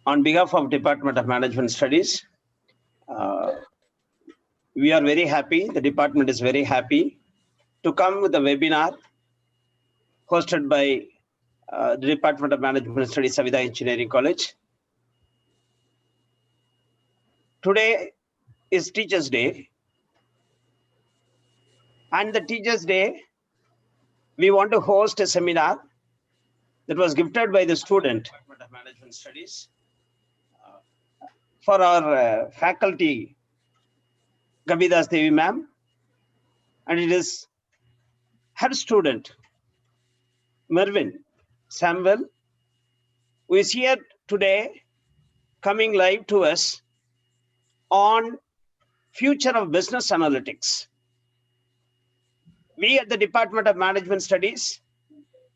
On behalf of Department of Management Studies, we are very happy, the department is very happy to come with a webinar hosted by the Department of Management Studies, Savida Engineering College. Today is Teachers' Day, and the Teachers' Day, we want to host a seminar that was gifted by the student Department of Management Studies for our faculty, Kabidas Devi ma'am, and it is her student, Mervin Samuel, who is here today coming live to us on future of business analytics. We at the Department of Management Studies,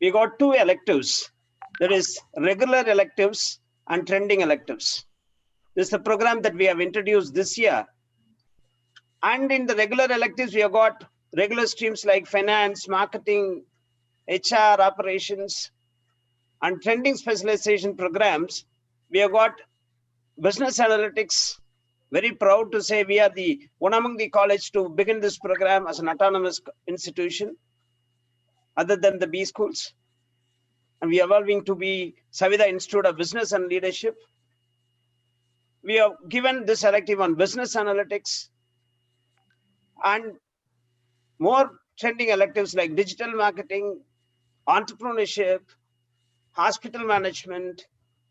we got two electives. There is regular electives and trending electives. This is the program that we have introduced this year. And in the regular electives, we have got regular streams like finance, marketing, HR, operations, and trending specialization programs. We have got business analytics. Very proud to say we are the one among the college to begin this program as an autonomous institution other than the B schools. And we are evolving to be Savida Institute of Business and Leadership. We have given this elective on business analytics and more trending electives like digital marketing, entrepreneurship, hospital management,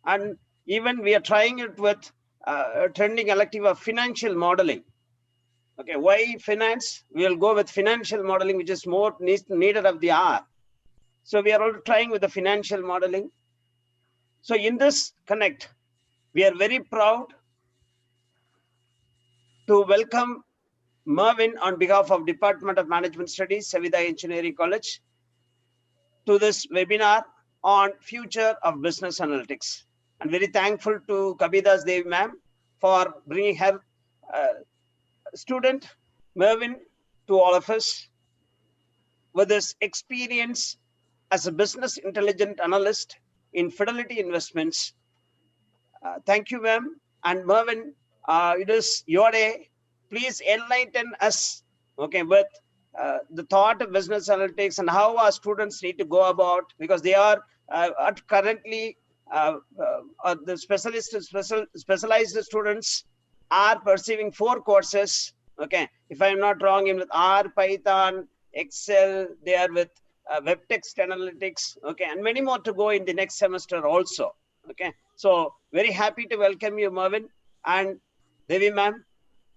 and even we are trying it with a trending elective of financial modeling. Okay, why finance? We will go with financial modeling, which is more needed of the hour. So we are also trying with the financial modeling. So in this connect, we are very proud to welcome Mervin on behalf of Department of Management Studies, Savida Engineering College, to this webinar on future of business analytics. I'm very thankful to Kabidas Devi ma'am for bringing her student Mervin to all of us with his experience as a business intelligence analyst in Fidelity Investments. Thank you, ma'am. And Mervin, it is your day. Please enlighten us, okay, with the thought of business analytics and how our students need to go about, because they are currently the specialized students are perceiving 4 courses. Okay, if I'm not wrong, in with R, Python, Excel, they are with web text analytics, okay, and many more to go in the next semester also. Okay, so very happy to welcome you, Mervin, and Devi ma'am.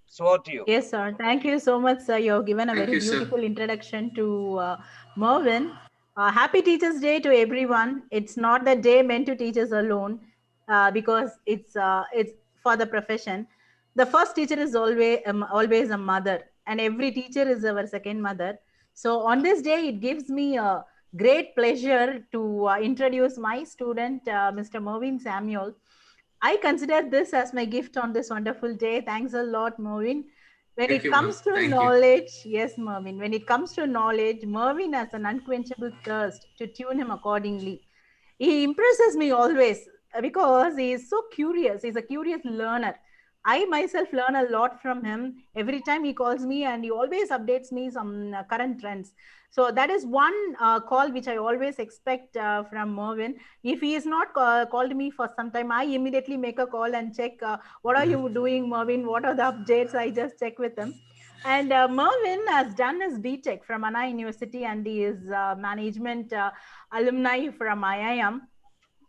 So to you. Yes, sir. Thank you so much, sir. You have given a very beautiful introduction to Mervin. Happy Teachers' Day to everyone. It's not the day meant to teachers alone, because it's for the profession. The first teacher is always a mother, and every teacher is our second mother. So on this day, it gives me a great pleasure to introduce my student, Mr. Mervin Samuel. I consider this as my gift on this wonderful day. Thanks a lot, Mervin. When it comes to knowledge, yes, Mervin, when it comes to knowledge, Mervin has an unquenchable thirst to tune him accordingly. He impresses me always because he is so curious. He's a curious learner. I myself learn a lot from him every time he calls me, and he always updates me some current trends. So that is one call which I always expect from Mervin. If he is not called me for some time, I immediately make a call and check what are you doing, Mervin? What are the updates? I just check with him. And Mervin has done his BTech from Anna University, and he is management alumni from IIM.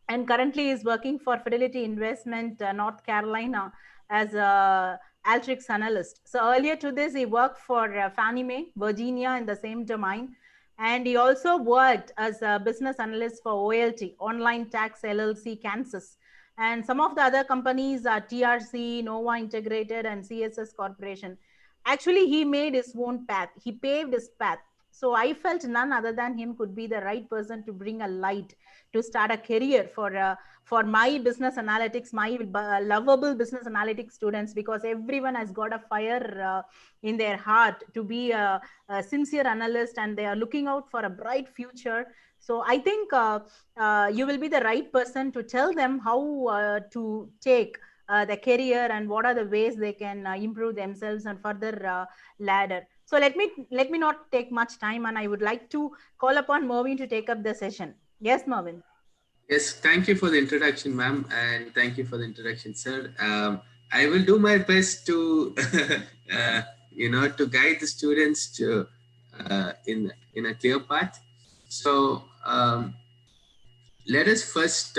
And currently is working for Fidelity Investment, North Carolina, as a Alteryx analyst. So earlier to this, he worked for Fannie Mae, Virginia, in the same domain. And he also worked as a business analyst for OLT, Online Tax LLC, Kansas. And some of the other companies are TRC, Nova Integrated, and CSS Corporation. Actually, he made his own path. He paved his path. So I felt none other than him could be the right person to bring a light to start a career for my business analytics, my lovable business analytics students, because everyone has got a fire in their heart to be a sincere analyst, and they are looking out for a bright future. So I think you will be the right person to tell them how to take the career and what are the ways they can improve themselves and further ladder. So let me not take much time, and I would like to call upon Mervin to take up the session. Yes, Mervin. Yes, thank you for the introduction, ma'am, and thank you for the introduction, sir. I will do my best to, uh, to guide the students to in a clear path. So let us first,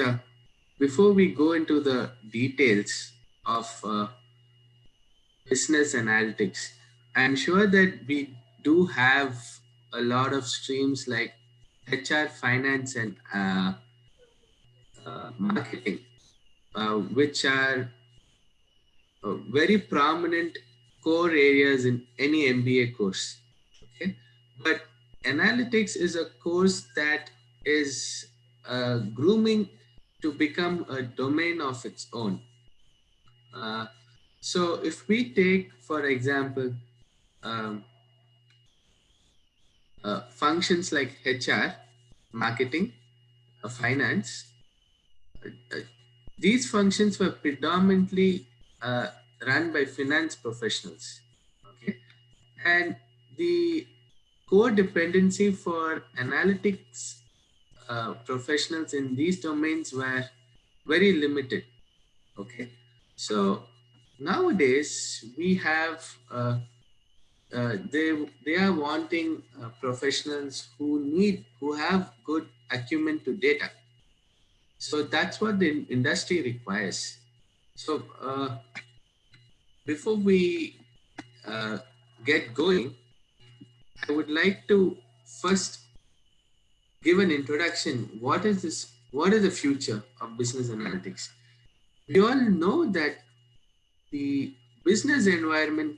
before we go into the details of business analytics, I'm sure that we do have a lot of streams like HR, finance, and marketing, which are very prominent core areas in any MBA course. Okay, but analytics is a course that is grooming to become a domain of its own. Uh, so, if we take, for example, um, functions like HR, marketing, finance, uh, these functions were predominantly uh, run by finance professionals. Okay, and the core dependency for analytics professionals in these domains were very limited. Okay, so nowadays we have they are wanting professionals who have good acumen to data. So that's what the industry requires. So before we uh, get going, I would like to first give an introduction. What is this? What is the future of business analytics? We all know that the business environment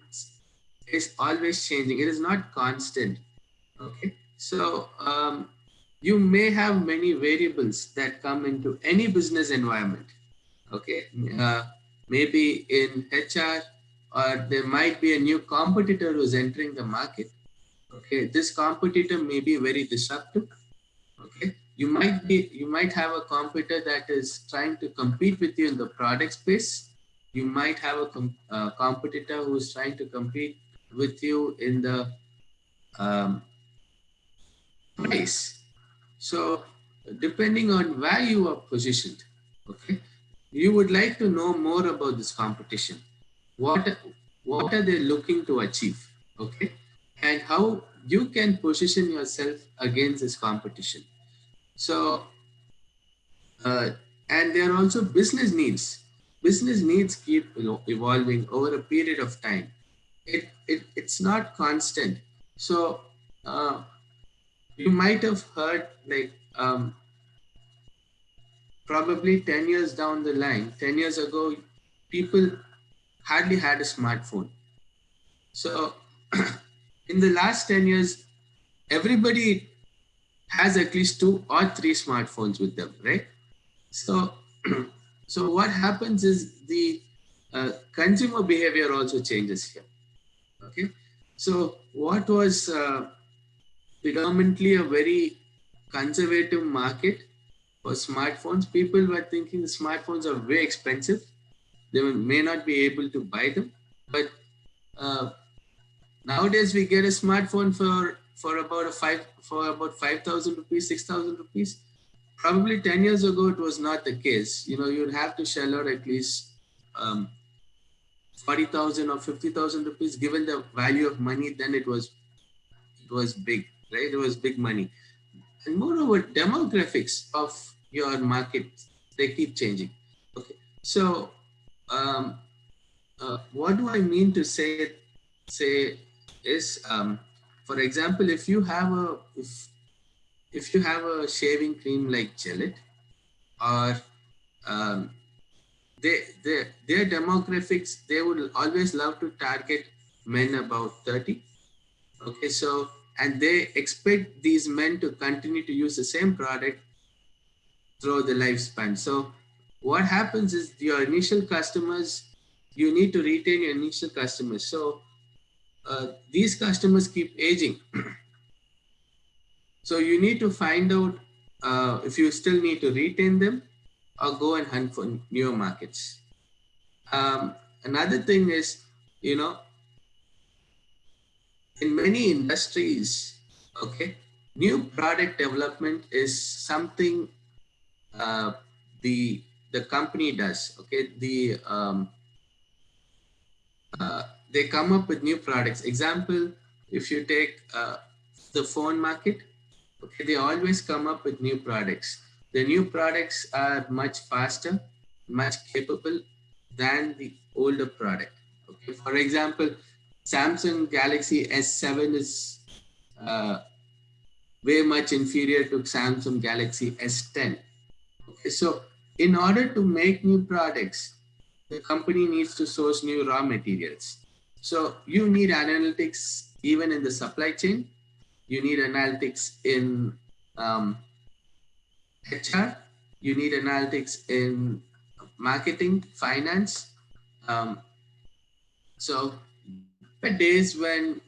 is always changing. It is not constant. Okay, so you may have many variables that come into any business environment. Okay, uh, maybe in HR, or there might be a new competitor who's entering the market. Okay, this competitor may be very disruptive. Okay, you might have a competitor that is trying to compete with you in the product space. You might have a competitor who is trying to compete with you in the um, price. So depending on where you are positioned, okay, you would like to know more about this competition. What what are they looking to achieve? Okay, and how you can position yourself against this competition. So and there are also business needs. Business needs keep evolving over a period of time. It's not constant. So uh, you might have heard like probably 10 years down the line, 10 years ago, people hardly had a smartphone. So in the last 10 years, everybody has at least 2 or 3 smartphones with them, right? So, so what happens is the consumer behavior also changes here. Okay, so what was predominantly a very conservative market for smartphones, people were thinking the smartphones are way expensive. They may not be able to buy them, but uh, nowadays we get a smartphone for about 5,000 rupees, 6,000 rupees. Probably 10 years ago, it was not the case. You'd have to shell out at least 40,000 or 50,000 rupees. Given the value of money, then it was big, right? It was big money. And moreover, demographics of your market, they keep changing. Okay, so what do I mean to say is, for example, if you have a shaving cream like Gillette, or um, their demographics, they would always love to target men about 30. Okay, so and they expect these men to continue to use the same product throughout the lifespan. So what happens is your initial customers, you need to retain your initial customers. So these customers keep aging. So you need to find out if you still need to retain them or go and hunt for newer markets. Another thing is, in many industries, okay, new product development is something uh, the company does. Okay, they come up with new products. Example, if you take the phone market, okay, they always come up with new products. The new products are much faster, much capable than the older product. Okay, for example, Samsung Galaxy S7 is uh, way much inferior to Samsung Galaxy S10. Okay, so in order to make new products, the company needs to source new raw materials. So you need analytics even in the supply chain. You need analytics in HR. You need analytics in marketing, finance. Um, so there were days when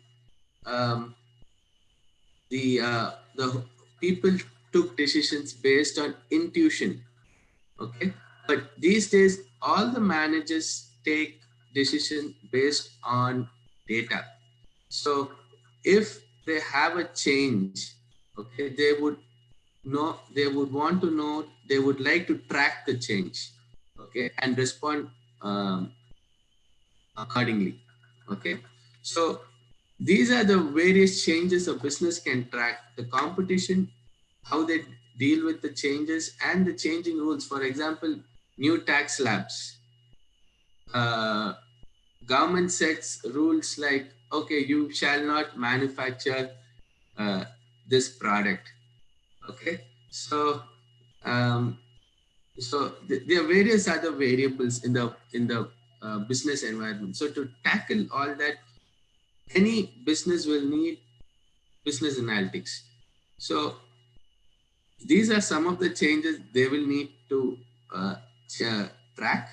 um, the people took decisions based on intuition. Okay, but these days all the managers take decision based on data. So if they have a change, okay, they would want to know, they would like to track the change, okay, and respond um, accordingly. Okay, so these are the various changes a business can track: the competition, how they deal with the changes, and the changing rules. For example, new tax slabs. Uh, Government sets rules like, okay, you shall not manufacture uh, this product. Okay, so um, there are various other variables in the business environment. So to tackle all that, any business will need business analytics. So these are some of the changes they will need to uh, track.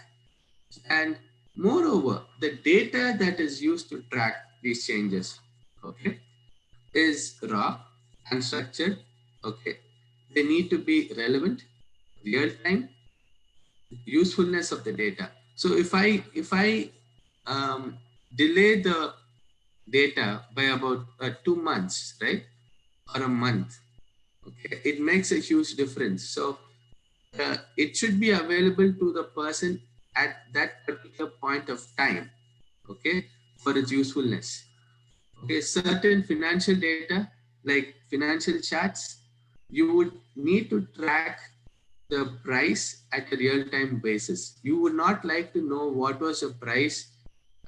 And moreover, the data that is used to track these changes, okay, is raw, unstructured, okay. They need to be relevant, real time, usefulness of the data. So if I delay the data by about 2 months, right, or a month, okay, it makes a huge difference. So it should be available to the person at that particular point of time, okay, for its usefulness. Okay, certain financial data like financial charts, you would need to track the price at a real-time basis. You would not like to know what was the price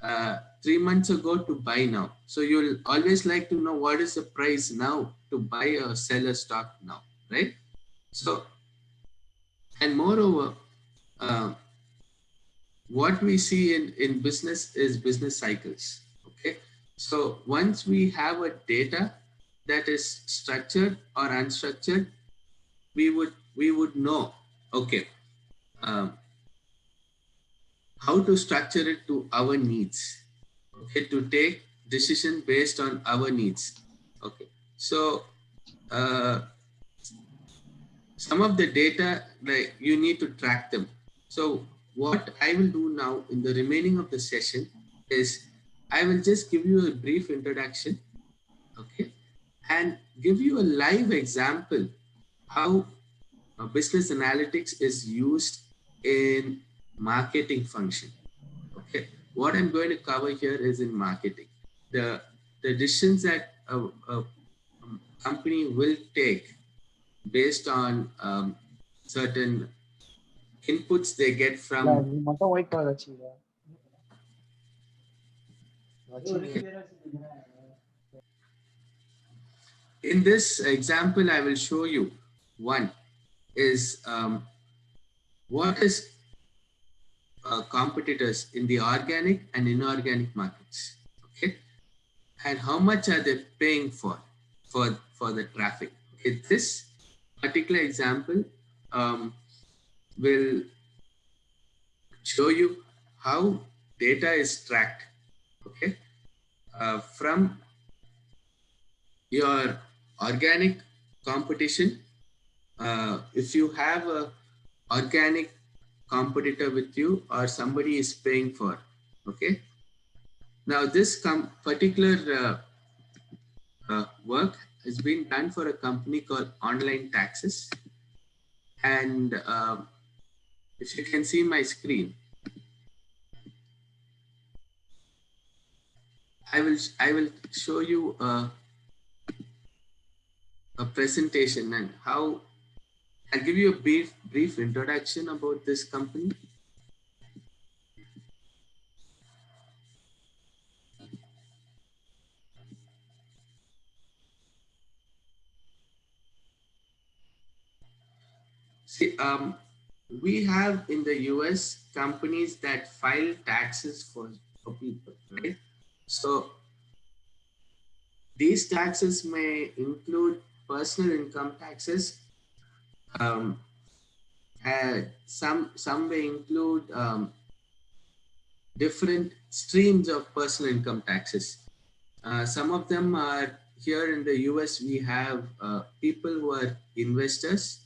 3 months ago to buy now. So you'll always like to know what is the price now to buy or sell a stock now, right? So, and moreover, uh, what we see in business is business cycles. Okay, so once we have a data that is structured or unstructured, we would know, okay, um, how to structure it to our needs, okay, to take decision based on our needs. Okay, so uh, some of the data, like, you need to track them. So what I will do now in the remaining of the session is I will just give you a brief introduction, okay, and give you a live example how business analytics is used in marketing function. Okay, what I'm going to cover here is in marketing, the decisions that a company will take based on certain inputs they get from. In this example, I will show you one is what is competitors in the organic and inorganic markets, okay, and how much are they paying for the traffic. Okay, this particular example will show you how data is tracked, okay, from your organic competition if you have a organic competitor with you or somebody is paying for, okay. Now this particular work has been done for a company called Online Taxes, and if you can see my screen, I will show you a presentation and how I'll give you a brief introduction about this company. See, we have in the US companies that file taxes for people, right? So these taxes may include personal income taxes. Um, some may include different streams of personal income taxes. Some of them are here in the US. We have people who are investors.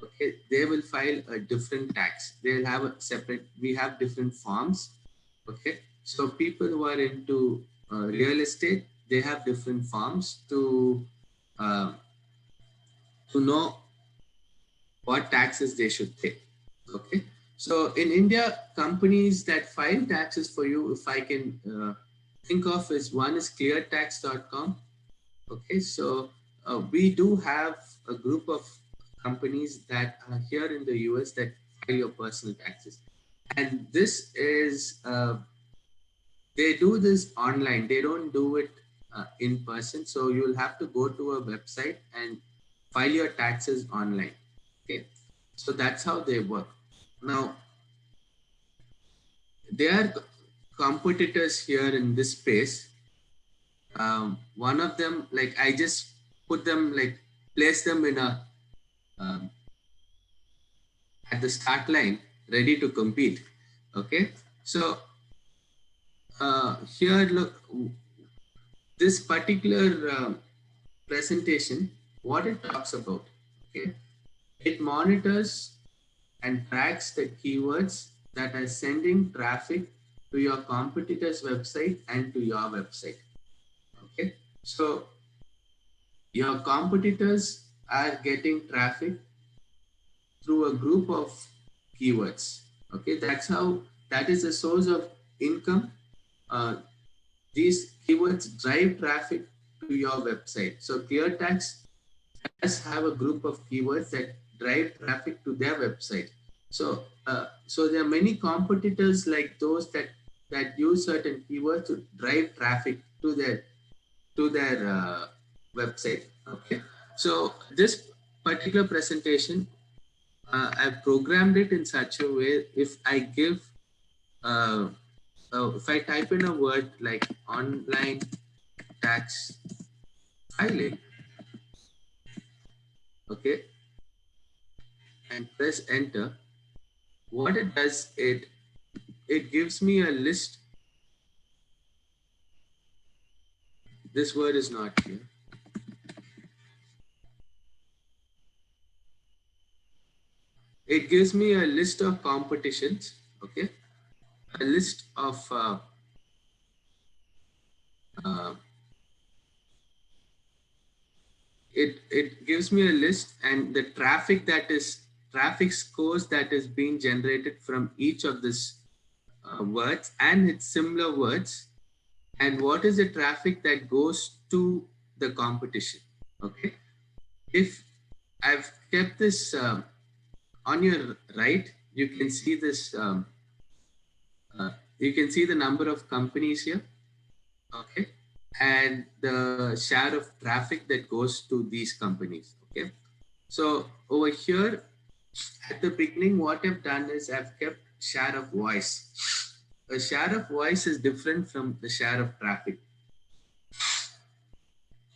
Okay, they will file a different tax. They'll have a separate. We have different forms. Okay, so people who are into real estate, they have different forms uh, to know what taxes they should pay. Okay, so in India, companies that file taxes for you, if I can think of, is one is cleartax.com. Okay, so we do have a group of companies that are here in the US that file your personal taxes, and this is they do this online. They don't do it in person, so you'll have to go to a website and file your taxes online. Okay, so that's how they work. Now, there are competitors here in this space. One of them, like I just put them, like place them in a um, at the start line, ready to compete. Okay, so here, look, this particular presentation, what it talks about. Okay, it monitors and tracks the keywords that are sending traffic to your competitor's website and to your website. Okay, so your competitors are getting traffic through a group of keywords. Okay, that's how, that is a source of income. Uh, these keywords drive traffic to your website. So ClearTax does have a group of keywords that drive traffic to their website. So, so there are many competitors like those that use certain keywords to drive traffic to their website. Okay, so this particular presentation, I've programmed it in such a way, if I give, if I type in a word like online tax filing, okay, and press enter, what it does, it gives me a list. This word is not here. It gives me a list of competitions, okay, a list of it gives me a list, and the traffic scores that is being generated from each of these words and its similar words, and what is the traffic that goes to the competition. Okay, if I've kept this on your right, you can see this you can see the number of companies here. Okay, and the share of traffic that goes to these companies. Okay, so over here at the beginning, what I've done is I've kept share of voice. A share of voice is different from the share of traffic.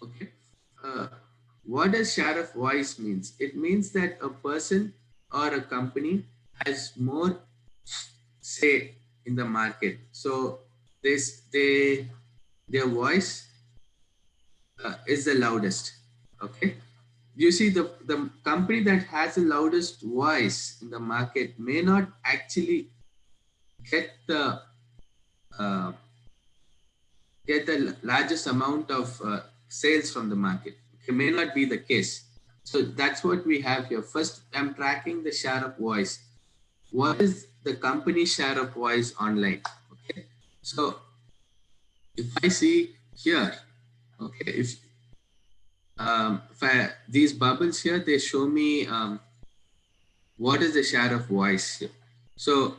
Okay, what does share of voice means? It means that a person or a company has more say in the market. So their voice is the loudest. Okay, you see the company that has the loudest voice in the market may not actually get the uh, largest amount of sales from the market. It may not be the case. So that's what we have here. First, I'm tracking the share of voice. What is the company share of voice online? Okay. So if I see here, okay, if these bubbles here, they show me what is the share of voice here. So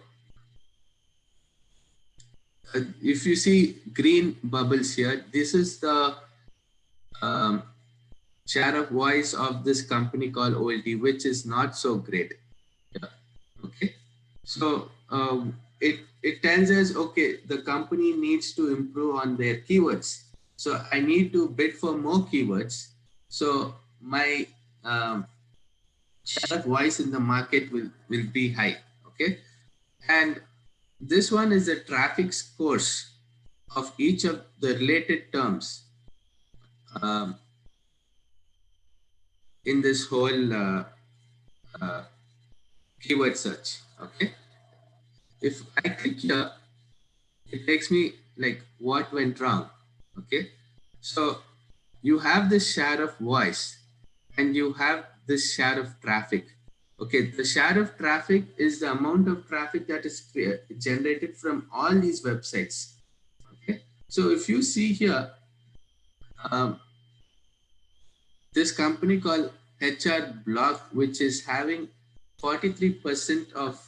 if you see green bubbles here, this is the um, share of voice of this company called OLT, which is not so great. Yeah. Okay. So it tells us, okay, the company needs to improve on their keywords. So I need to bid for more keywords. So my share of voice in the market will be high. Okay. And this one is the traffic scores of each of the related terms um, in this whole uh, keyword search. Okay. If I click here, it takes me like what went wrong. Okay. So you have this share of voice and you have this share of traffic. Okay. The share of traffic is the amount of traffic that is generated from all these websites. Okay. So if you see here, um, this company called HR Blog, which is having 43% of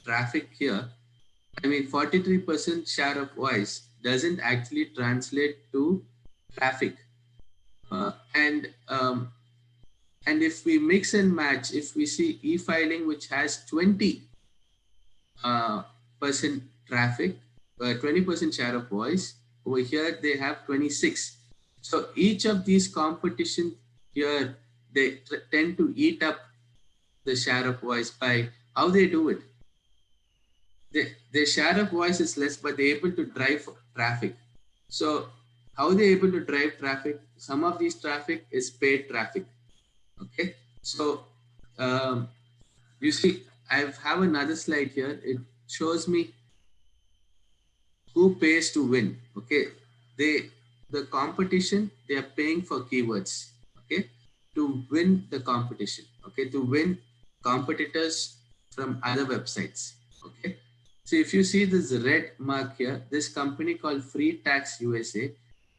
traffic here. I mean, 43% share of voice doesn't actually translate to traffic. And if we mix and match, if we see e-filing, which has 20% traffic, 20% share of voice, over here they have 26. So each of these competition here, they tend to eat up the share of voice by how they do it. Their share of voice is less, but they're able to drive traffic. So how they're able to drive traffic? Some of these traffic is paid traffic. Okay. So you see, I have another slide here. It shows me who pays to win. Okay. The competition, they are paying for keywords. Okay. To win the competition. Okay. To win competitors from other websites. Okay. So if you see this red mark here, this company called Free Tax USA,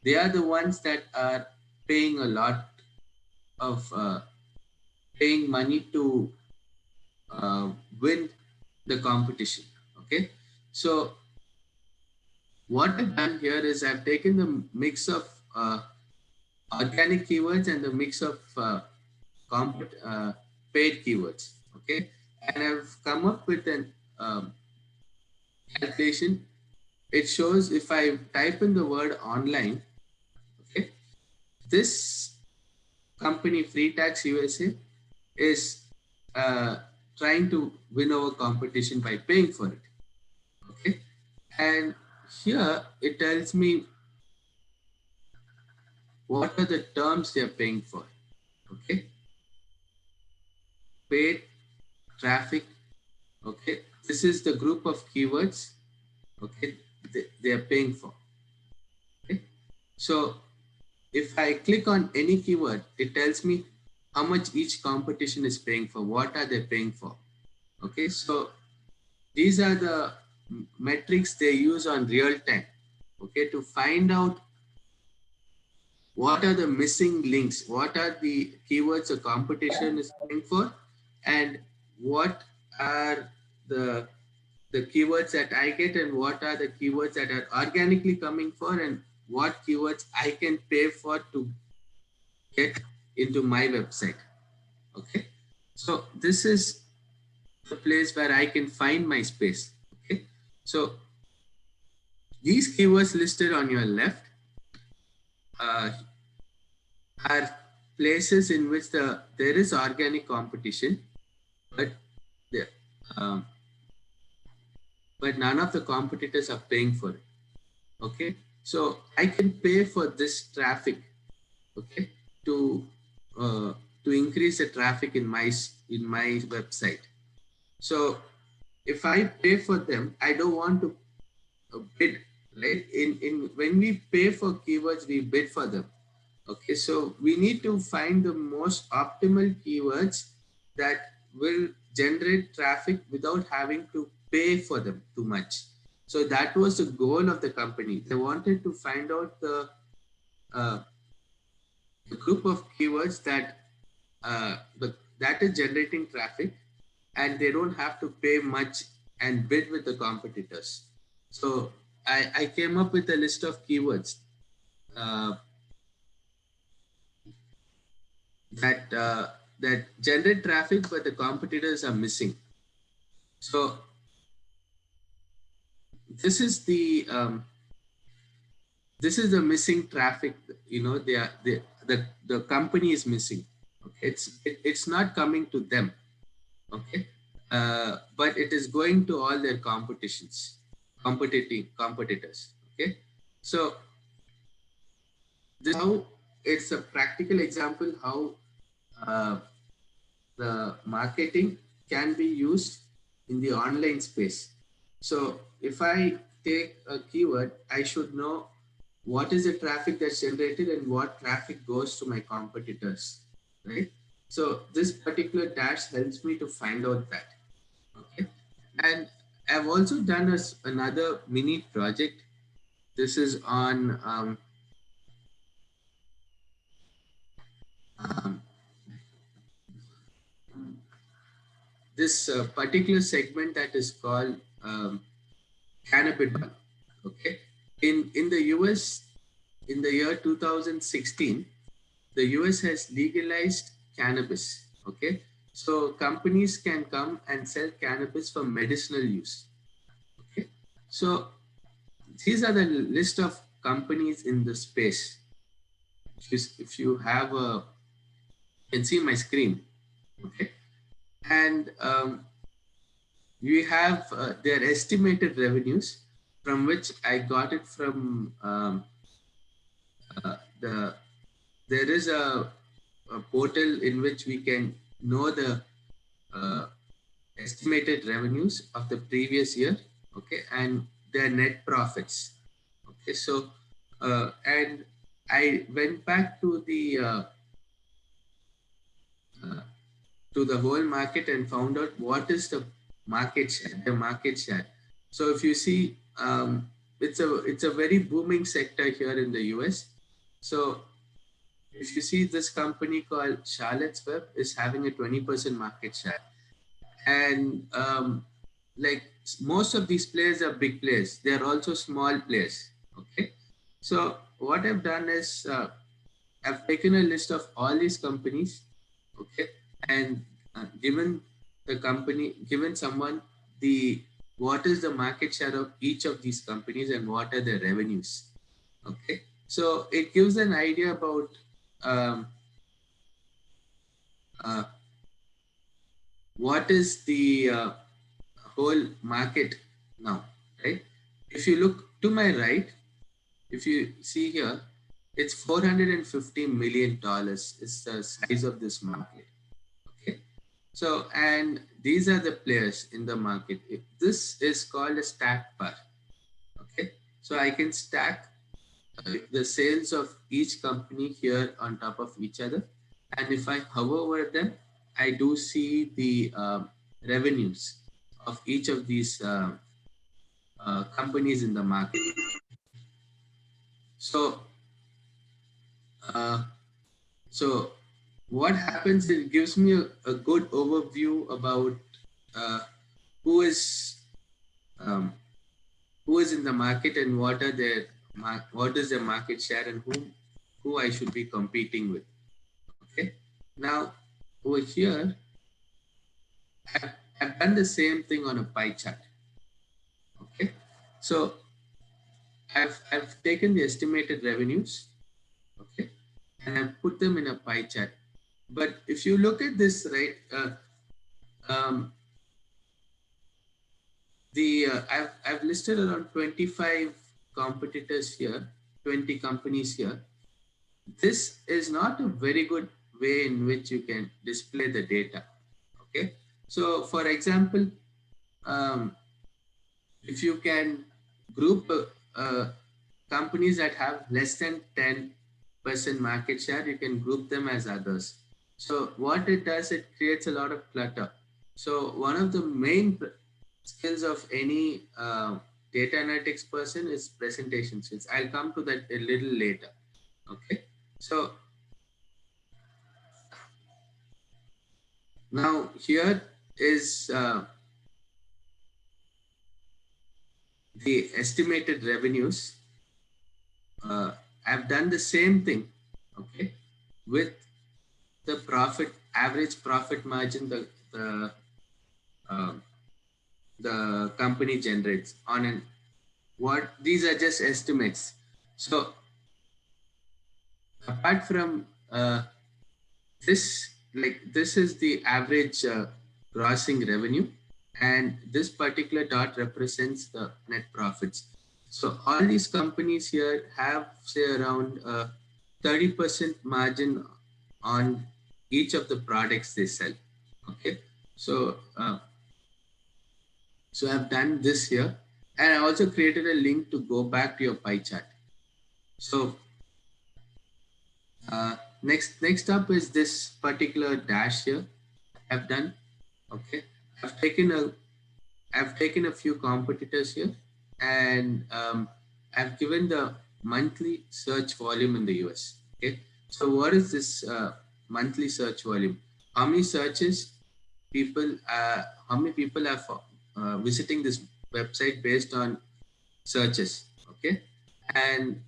they are the ones that are paying a lot of paying money to win the competition. Okay. So what I've done here is I've taken the mix of organic keywords and the mix of paid keywords. Okay. And I've come up with an calculation. It shows if I type in the word online, okay, this company Free Tax USA is trying to win over competition by paying for it. Okay. And here it tells me what are the terms they are paying for. Okay. Paid traffic. Okay. This is the group of keywords. Okay. They are paying for. Okay. So if I click on any keyword, it tells me how much each competition is paying for. What are they paying for? Okay. So these are the metrics they use on real time. Okay. To find out what are the missing links, what are the keywords a competition is paying for, and what are the keywords that I get, and what are the keywords that are organically coming for, and what keywords I can pay for to get into my website. Okay. So this is the place where I can find my space. Okay. So these keywords listed on your left are places in which there is organic competition, but but none of the competitors are paying for it. Okay. So I can pay for this traffic, okay, to to increase the traffic in my website. So if I pay for them, I don't want to bid, right? In when we pay for keywords, we bid for them. Okay, so we need to find the most optimal keywords that will generate traffic without having to pay for them too much. So that was the goal of the company. They wanted to find out uh, the group of keywords that is generating traffic, and they don't have to pay much and bid with the competitors. So I came up with a list of keywords uh, that generate traffic, but the competitors are missing. So this is the missing traffic. You know, the company is missing. Okay, it's not coming to them. Okay, but it is going to all their competitors. Okay, so this is how it's a practical example how uh, the marketing can be used in the online space. So if I take a keyword, I should know what is the traffic that's generated and what traffic goes to my competitors, right? So this particular dash helps me to find out that. Okay, and I've also done another mini project. This is on um, this particular segment that is called cannabidiol. Okay, in the US, in the year 2016, the US has legalized cannabis. Okay, so companies can come and sell cannabis for medicinal use. Okay, so these are the list of companies in the space. If you have a, you can see my screen. Okay, and we have their estimated revenues, from which I got it from there is a portal in which we can know the uh, estimated revenues of the previous year, okay, and their net profits. Okay, so and I went back uh, to the whole market and found out what is the market share. So if you see, it's a very booming sector here in the US. So if you see, this company called Charlotte's Web is having a 20% market share, and like most of these players are big players, they are also small players. Okay, so what I've done is I've taken a list of all these companies, okay, and given someone the what is the market share of each of these companies and what are their revenues. Okay, so it gives an idea about um, uh, what is the whole market now, right? If you look to my right, if you see here, it's $450 million is the size of this market. Okay, so and these are the players in the market. This is called a stack bar. Okay, so I can stack the sales of each company here on top of each other, and if I hover over them, I do see the revenues of each of these companies in the market. So uh, so what happens, it gives me a good overview about uh, who is um, in the market and what are their what is their market share and who I should be competing with. Okay, now over here I've, I've done the same thing on a pie chart. Okay, so I've taken the estimated revenues, okay, and I've put them in a pie chart. But if you look at this, right, um, I've listed around 25 competitors here, 20 companies here. This is not a very good way in which you can display the data. Okay, so for example, um, if you can group companies that have less than 10% market share, you can group them as others. So what it does, it creates a lot of clutter. So one of the main skills of any data analytics person is presentation skills. I'll come to that a little later. Okay, so now here is the estimated revenues. I've done the same thing, okay, with the average profit margin uh, the company generates on an what these are just estimates. So apart from this is the average grossing revenue, and this particular dot represents the net profits. So all these companies here have say around 30% margin on each of the products they sell. Okay, so so I've done this here, and I also created a link to go back to your pie chart. So next up is this particular dash here. I've done. Okay, I've taken a I've taken a few competitors here, and I've given the monthly search volume in the US. Okay, so what is this monthly search volume? How many searches people? How many people are visiting this website based on searches? Okay, and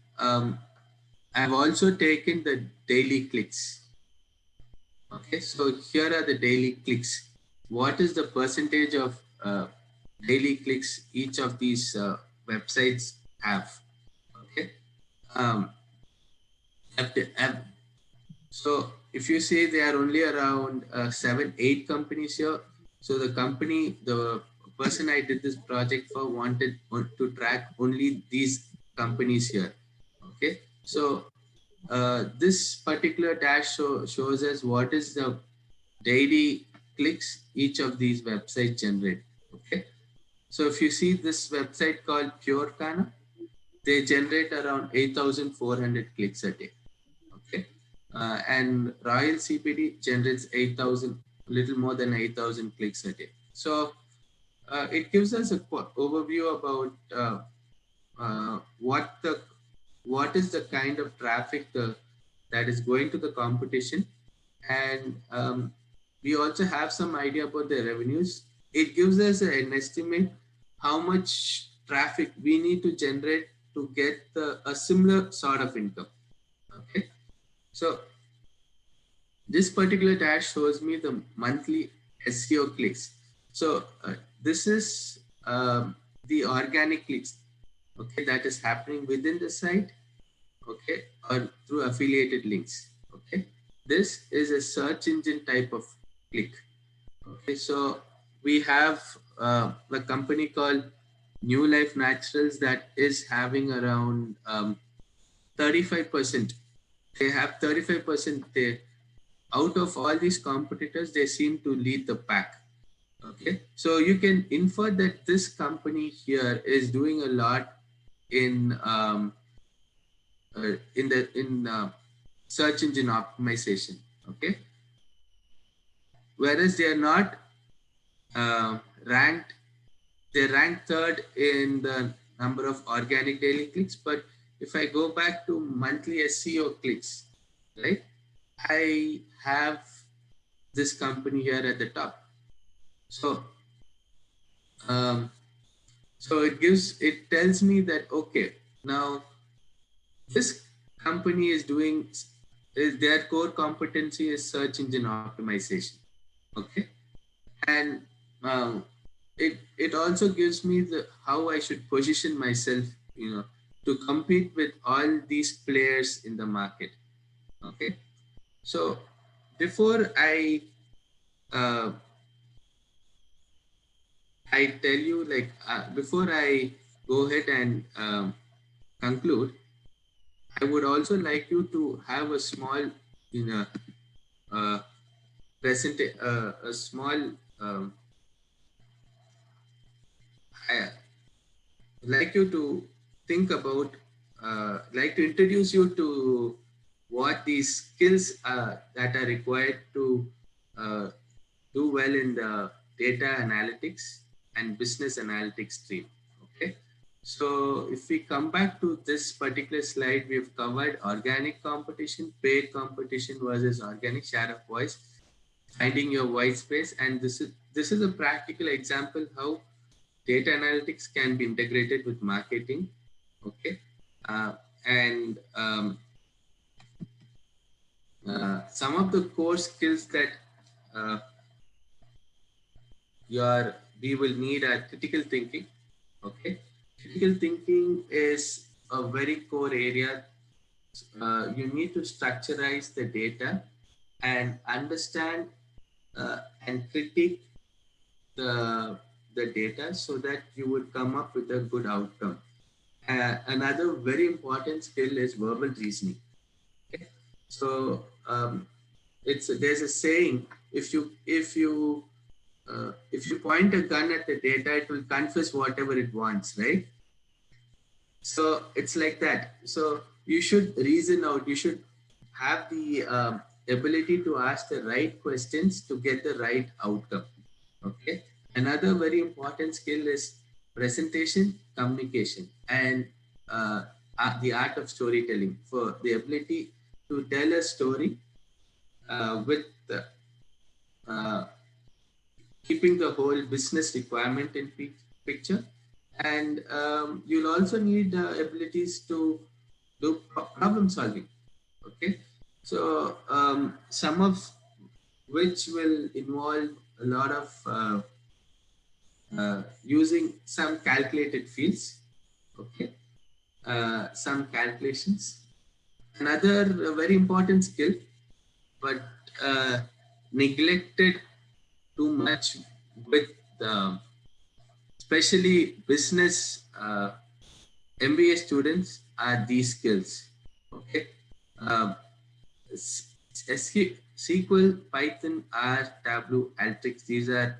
I've also taken the daily clicks. Okay, so here are the daily clicks. What is the percentage of daily clicks each of these websites have? Okay, um, so if you say there are only around 7-8 companies here, so the person I did this project for wanted to track only these companies here. Okay, so this particular dash shows us what is the daily clicks each of these websites generate. Okay, so if you see this website called Pure Kana, they generate around 8,400 clicks a day. Okay, and Royal CPD generates 8,000, little more than 8,000 clicks a day. So it gives us a overview about what is the kind of traffic that is going to the competition, and we also have some idea about the revenues. It gives us an estimate how much traffic we need to generate to get a similar sort of income. Okay, so this particular dash shows me the monthly SEO clicks. So this is the organic clicks, okay, that is happening within the site, okay, or through affiliated links. Okay, this is a search engine type of click. Okay, so we have a company called New Life Naturals that is having around 35%. They have 35%. They out of all these competitors, they seem to lead the pack. Okay, so you can infer that this company here is doing a lot in search engine optimization. Okay, whereas they are not ranked, they rank third in the number of organic daily clicks. But if I go back to monthly SEO clicks, right, I have this company here at the top. So so it tells me that, okay, now this company is doing, their core competency is search engine optimization. Okay, and it also gives me the how I should position myself, to compete with all these players in the market. Okay, so before uh, I tell you, like, before I go ahead and conclude, I would also like you to have a small, you know, present a small. I like you to think about. Like to introduce you to what these skills that are required to uh, do well in the data analytics and business analytics stream. Okay. So if we come back to this particular slide, we've covered organic competition, paid competition versus organic share of voice, finding your white space, and this is a practical example how data analytics can be integrated with marketing. Okay. Uh, and some of the core skills that uh, we will need are critical thinking. Okay, critical thinking is a very core area. You need to structurize the data and understand and critique the data so that you would come up with a good outcome. Another very important skill is verbal reasoning. Okay, so there's a saying: if you point a gun at the data, it will confess whatever it wants, right? So it's like that. So you should reason out. You should have the ability to ask the right questions to get the right outcome. Okay. Another very important skill is presentation, communication, and the art of storytelling. For the ability to tell a story with uh, keeping the whole business requirement in picture, and you'll also need abilities to do problem solving. Okay, so some of which will involve a lot of using some calculated fields. Okay, some calculations. Another very important skill, but neglected too much with especially business MBA students, are these skills. Okay, um, SQL, Python, R, Tableau, Alteryx. These are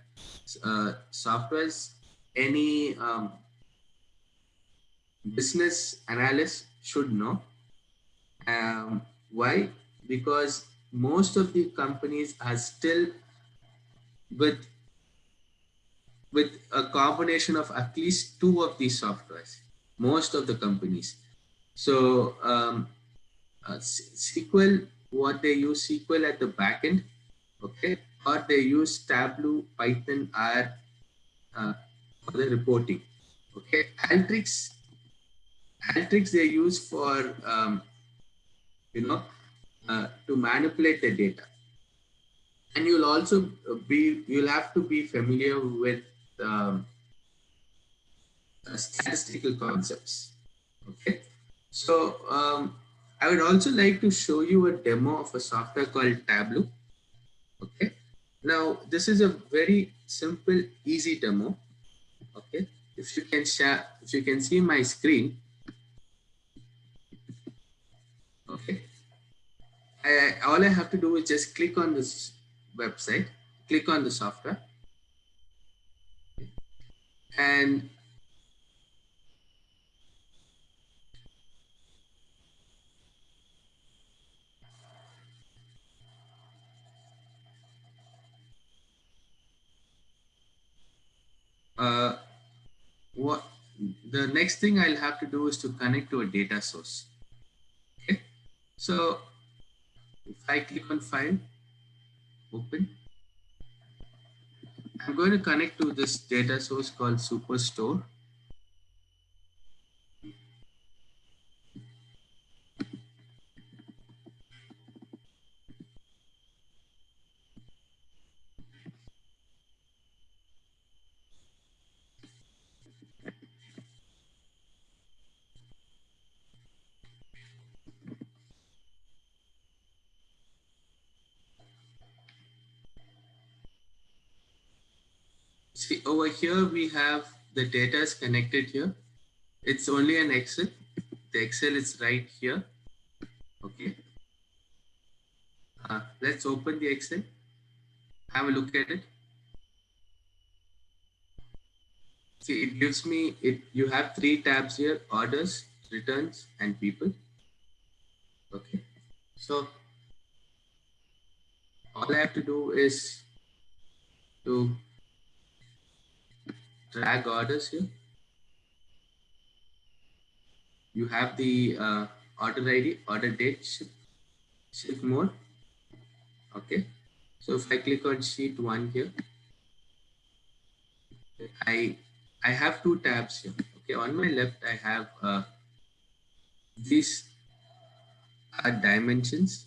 softwares any business analyst should know. Why? Because most of the companies are still with a combination of at least two of these softwares. Most of the companies. So SQL, what they use SQL at the backend, okay, or they use Tableau, Python, R for the reporting. Okay, Alteryx they use for to manipulate the data, and you'll have to be familiar with um, statistical concepts. Okay, so I would also like to show you a demo of a software called Tableau. Okay, now this is a very simple, easy demo. Okay, if you can see my screen. Okay, all I have to do is just click on this website, click on the software, and what the next thing I'll have to do is to connect to a data source. Okay, so if I click on File, Open, I'm going to connect to this data source called Superstore. See, over here we have the data is connected here. It's only an Excel. The Excel is right here. Okay. Let's open the Excel. Have a look at it. See, it gives me it. You have 3 tabs here: orders, returns, and people. Okay. So all I have to do is to drag orders here. You have the order ID, order date, ship mode. Okay. So if I click on sheet 1 here, I have 2 tabs here. Okay. On my left, I have these are dimensions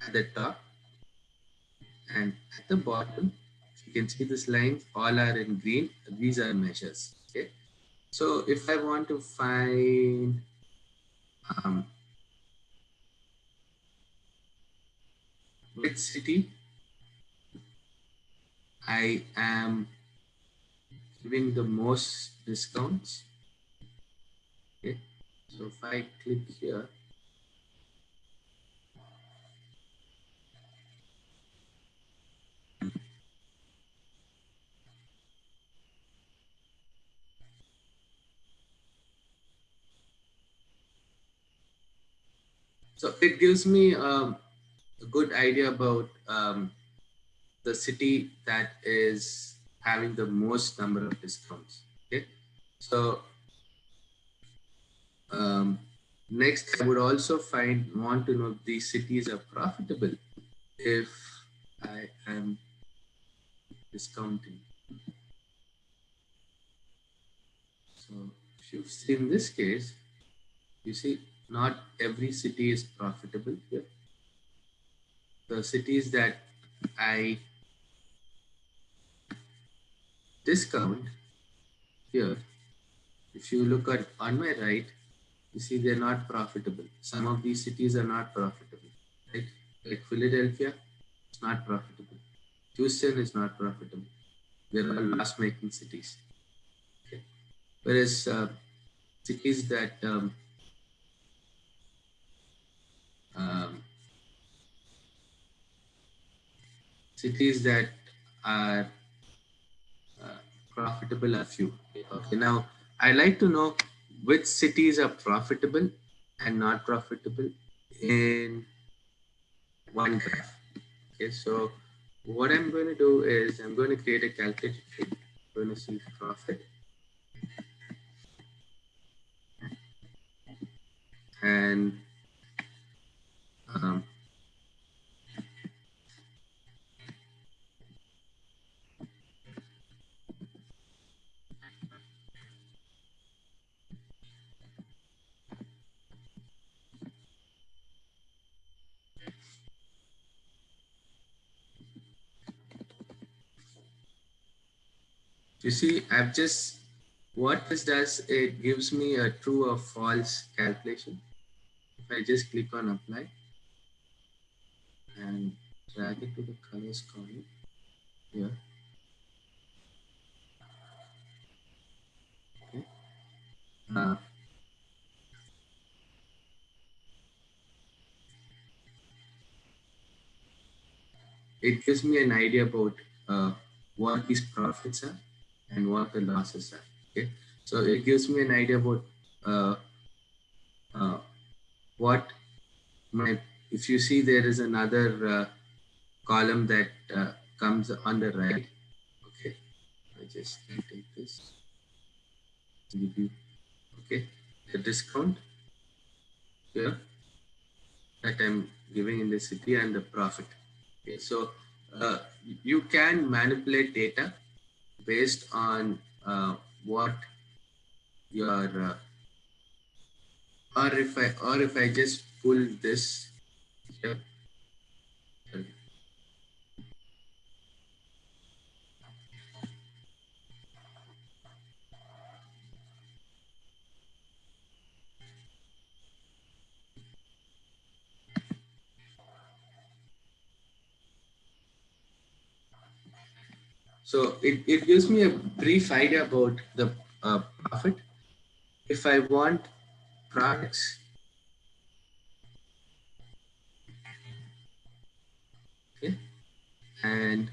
at the top, and at the bottom you can see this line, all are in green. These are measures. Okay. So if I want to find which city I am giving the most discounts. Okay. So if I click here, so it gives me a good idea about the city that is having the most number of discounts. Okay. So next, I would also want to know if these cities are profitable if I am discounting. So if you see in this case, you see not every city is profitable here. The cities that I discount here, if you look at on my right, you see they're not profitable. Some of these cities are not profitable, right? Like Philadelphia, it's not profitable. Houston is not profitable. They're all loss-making cities. Okay. Whereas cities that are profitable are few. Okay, now I like to know which cities are profitable and not profitable in one graph. Okay, so what I'm going to do is I'm going to create a calculator sheet. I'm going to see profit and you see, I've just, what this does, it gives me a true or false calculation. If I just click on apply and drag it to the colors column here. Okay. It gives me an idea about what these profits are and what the losses are. Okay, so it gives me an idea about what my, if you see there is another column that comes on the right. Okay, I just take this. Okay, the discount here that I'm giving in the city and the profit. Okay, so you can manipulate data based on what your or if I just pull this here. So it gives me a brief idea about the profit. If I want products, Okay, and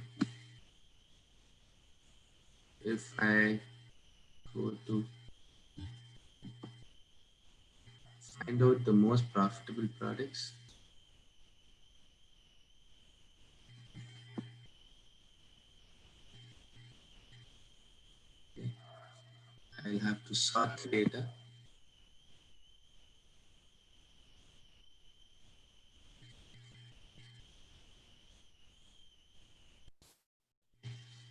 if I go to find out the most profitable products, okay, I'll have to sort the data.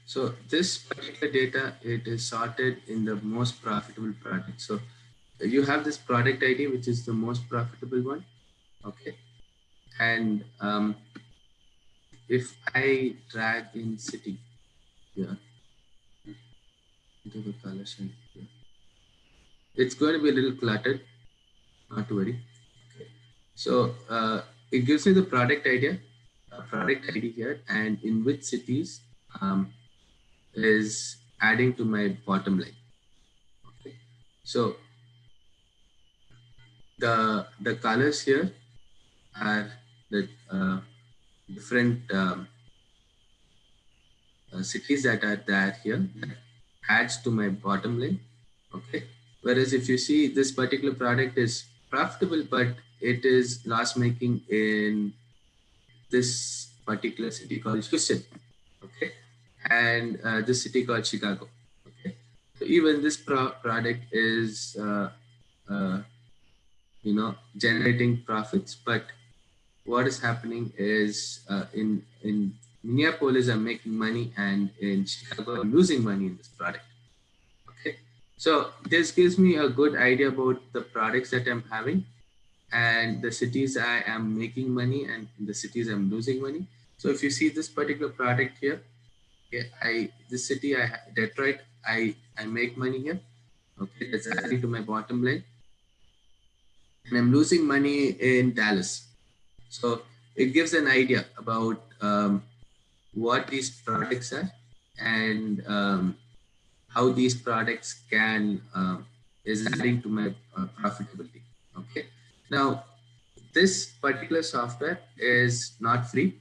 So this particular data, it is sorted in the most profitable product. So you have this product ID, which is the most profitable one. Okay. And if I drag in city here into the color center here, it's going to be a little cluttered, not to worry. Okay. So it gives me the product ID here, and in which cities is adding to my bottom line. Okay. So the colors here are the different cities that are there here that adds to my bottom line. Okay. Whereas if you see this particular product is profitable, but it is loss making in this particular city called Houston. Okay. And this city called Chicago. Okay. So even this product is, generating profits, but what is happening is in Minneapolis, I'm making money, and in Chicago, I'm losing money in this product. Okay, so this gives me a good idea about the products that I'm having, and the cities I am making money, and the cities I'm losing money. So if you see this particular product here, okay, this city Detroit, I make money here. Okay, that's adding to my bottom line, and I'm losing money in Dallas. So it gives an idea about what these products are, and how these products can is adding to my profitability. Okay. Now, this particular software is not free.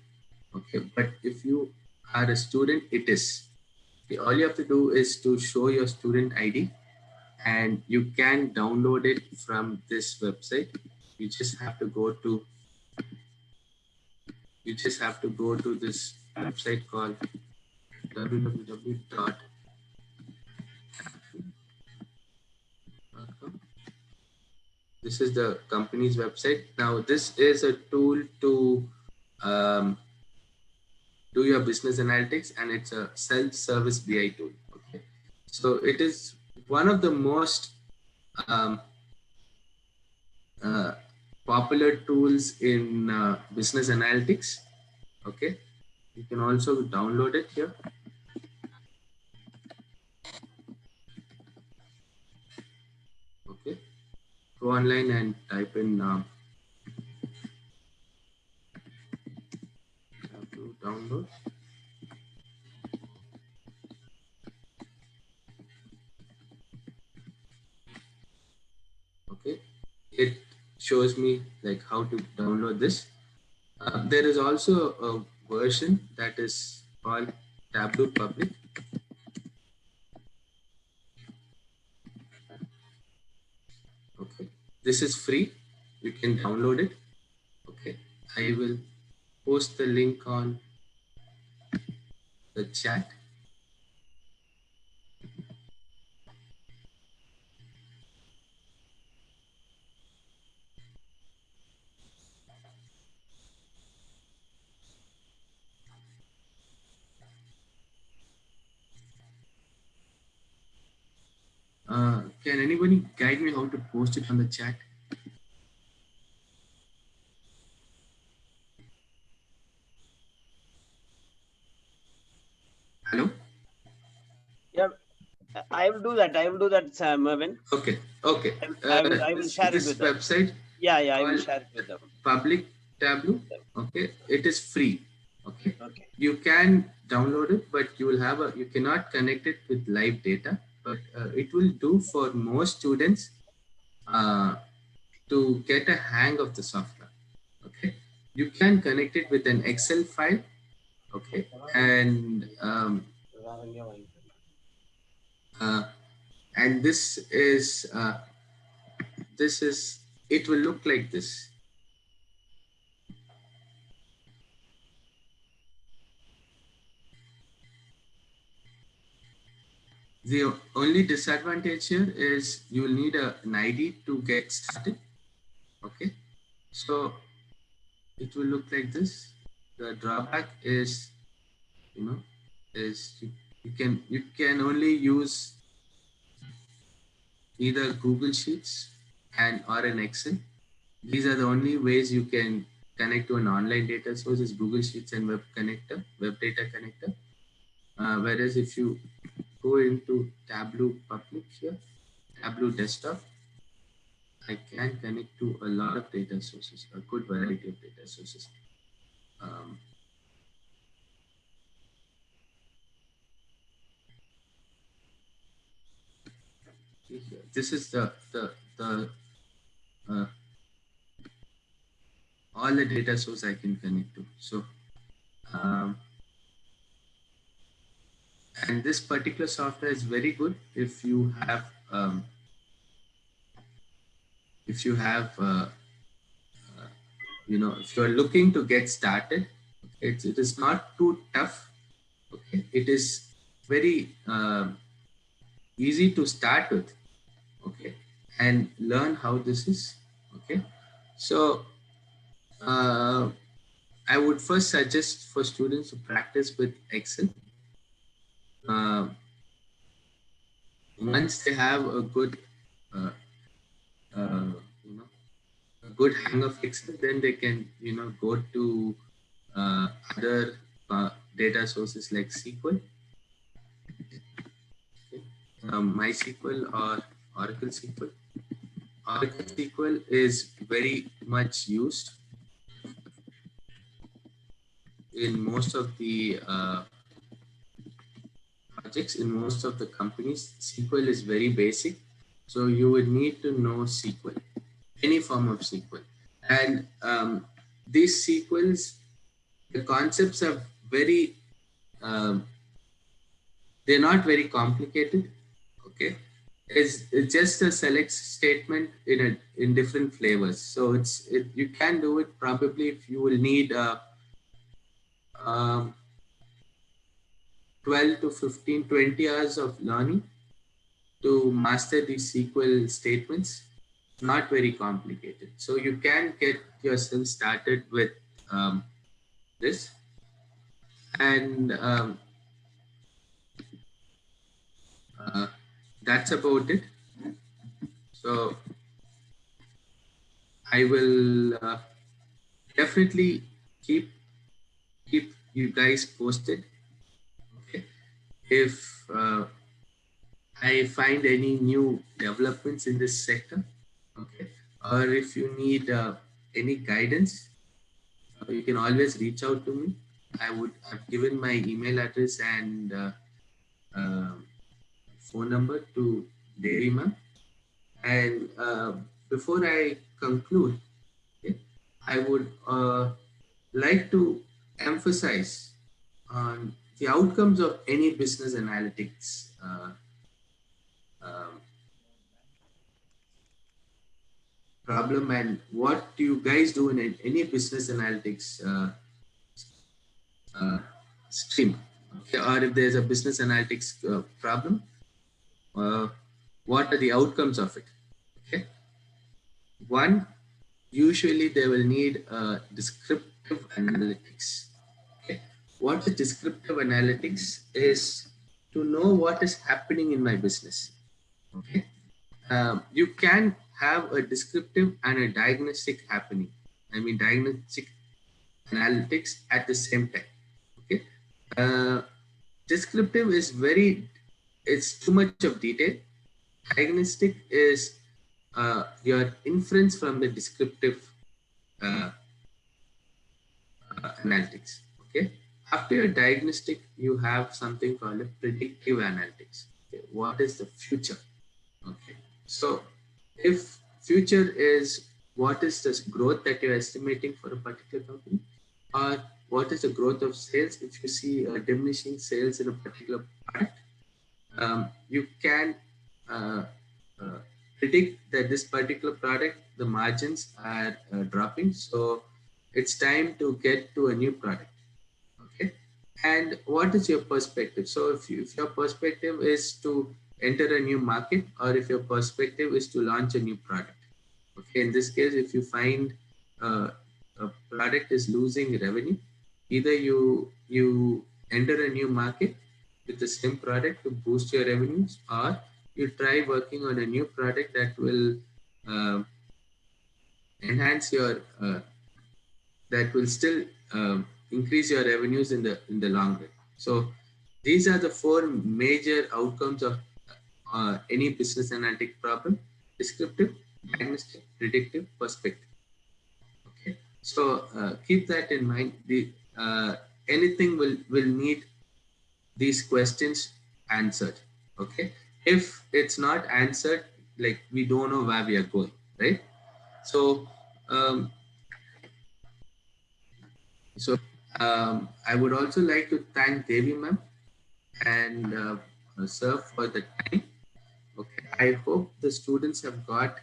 Okay, but if you are a student, it is. Okay, all you have to do is to show your student ID, and you can download it from this website. You just have to go to this website called www.com. This is the company's website. Now, this is a tool to do your business analytics, and it's a self-service BI tool. Okay, so it is one of the most popular tools in business analytics. Okay, you can also download it here. Okay, go online and type in to download. Okay, it shows me like how to download this. There is also a version that is called Tableau Public. Okay, this is free. You can download it. Okay, I will post the link on the chat. Can anybody guide me how to post it on the chat? Hello? Yeah, I will do that. Mervin. Okay. Okay. I will share it with them. This website. Yeah, I will share it with them. Public Tableau. Okay. It is free. Okay. Okay. You can download it, but you cannot connect it with live data, but it will do for most students to get a hang of the software. Okay. You can connect it with an Excel file, Okay, and this is it will look like this. The only disadvantage here is you will need an ID to get started. Okay, so it will look like this. The drawback is, you know, you can only use either Google Sheets and or an Excel. These are the only ways you can connect to an online data source is Google Sheets and web data connector. Whereas if you go into Tableau Public here, Tableau Desktop, I can connect to a lot of data sources, a good variety of data sources. This is the all the data source I can connect to. So, and this particular software is very good if you have if you're looking to get started. It is not too tough. Okay, it is very easy to start with. Okay, and learn how this is. Okay, so I would first suggest for students to practice with Excel. Once they have a good uh, you know a good hang of Excel, then they can go to other data sources like SQL, okay, MySQL or Oracle SQL. Oracle SQL is very much used in most of the projects, in most of the companies. SQL is very basic, so you would need to know SQL, any form of SQL. And these SQLs, the concepts are very, they're not very complicated. Okay, it's just a select statement in different flavors. So you can do it probably if you will need um, 12 to 15, 20 hours of learning to master these SQL statements. Not very complicated. So you can get yourself started with this. And that's about it. So I will definitely keep you guys posted. Okay, if I find any new developments in this sector, okay, or if you need any guidance, you can always reach out to me. I've given my email address and phone number to Dairy Ma'am. And before I conclude, okay, I would like to emphasize on the outcomes of any business analytics um, problem, and what do you guys do in any business analytics stream. Okay, or if there's a business analytics problem, what are the outcomes of it? Okay, one, usually they will need descriptive analytics. Okay, what is descriptive analytics is to know what is happening in my business. Okay, you can have a descriptive and a diagnostic happening. I mean, diagnostic analytics at the same time. Okay, descriptive is it's too much of detail. Diagnostic is your inference from the descriptive analytics. Okay, after your diagnostic, you have something called a predictive analytics. Okay, what is the future? Okay, so if future is what is the growth that you're estimating for a particular company, or what is the growth of sales. If you see diminishing sales in a particular product, you can uh, uh, predict that this particular product, the margins are dropping. So it's time to get to a new product. Okay. And what is your perspective? So if your perspective is to enter a new market, or if your perspective is to launch a new product. Okay. In this case, if you find uh, a product is losing revenue, either you enter a new market with the same product to boost your revenues, or you try working on a new product that will uh, enhance your that will still increase your revenues in the long run. So these are the four major outcomes of any business analytic problem: descriptive, diagnostic, predictive, perspective. Okay, so keep that in mind. Anything will need these questions answered. Okay, if it's not answered, like, we don't know where we are going, right? So um, So I would also like to thank Devi ma'am and sir for the time. Okay, I hope the students have got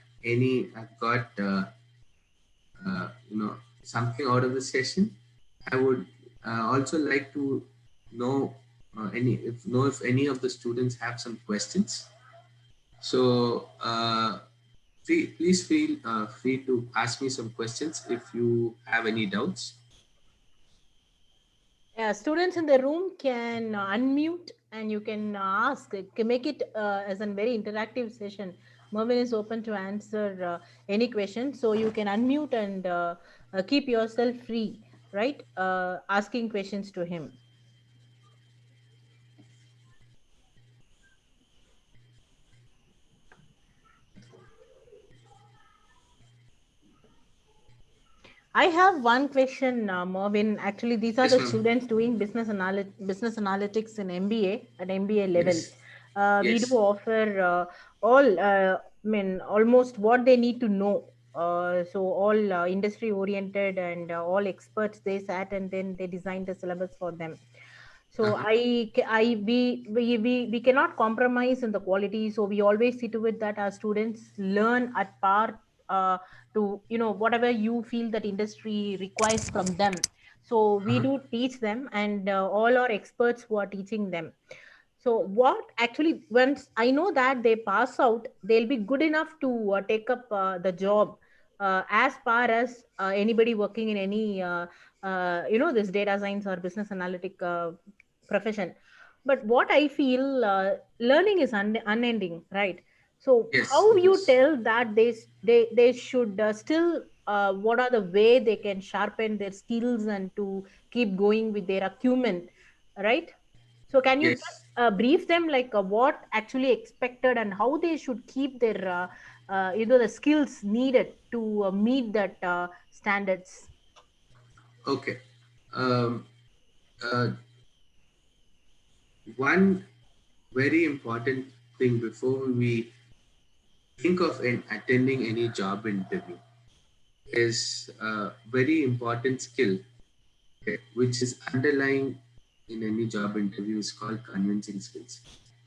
something out of the session. I would also like to know if any of the students have some questions. So please feel free to ask me some questions if you have any doubts. Yeah, students in the room can unmute and you can ask. Can make it as a very interactive session. Mervin is open to answer any question, so you can unmute and keep yourself free, right? Asking questions to him. I have one question, Mervin. Actually, these are Yes, the ma'am. students doing business analytics in MBA at MBA level. Yes. We do Yes. offer almost what they need to know. So all industry oriented and all experts they sat and then they designed the syllabus for them. So Uh-huh. we cannot compromise in the quality. So we always see to it that our students learn at par to whatever you feel that industry requires from them. So we Uh-huh. do teach them, and all our experts who are teaching them. So what actually, once I know that they pass out, they'll be good enough to take up the job as far as anybody working in any this data science or business analytic profession. But what I feel, learning is unending, right? So Yes. how It you is. tell that they should still what are the way they can sharpen their skills and to keep going with their acumen, right? So can you just Yes. brief them like what actually expected and how they should keep their the skills needed to meet that standards? Okay. Um, uh, One very important thing before we think of attending any job interview is a very important skill, okay, which is underlying in any job interview, is called convincing skills.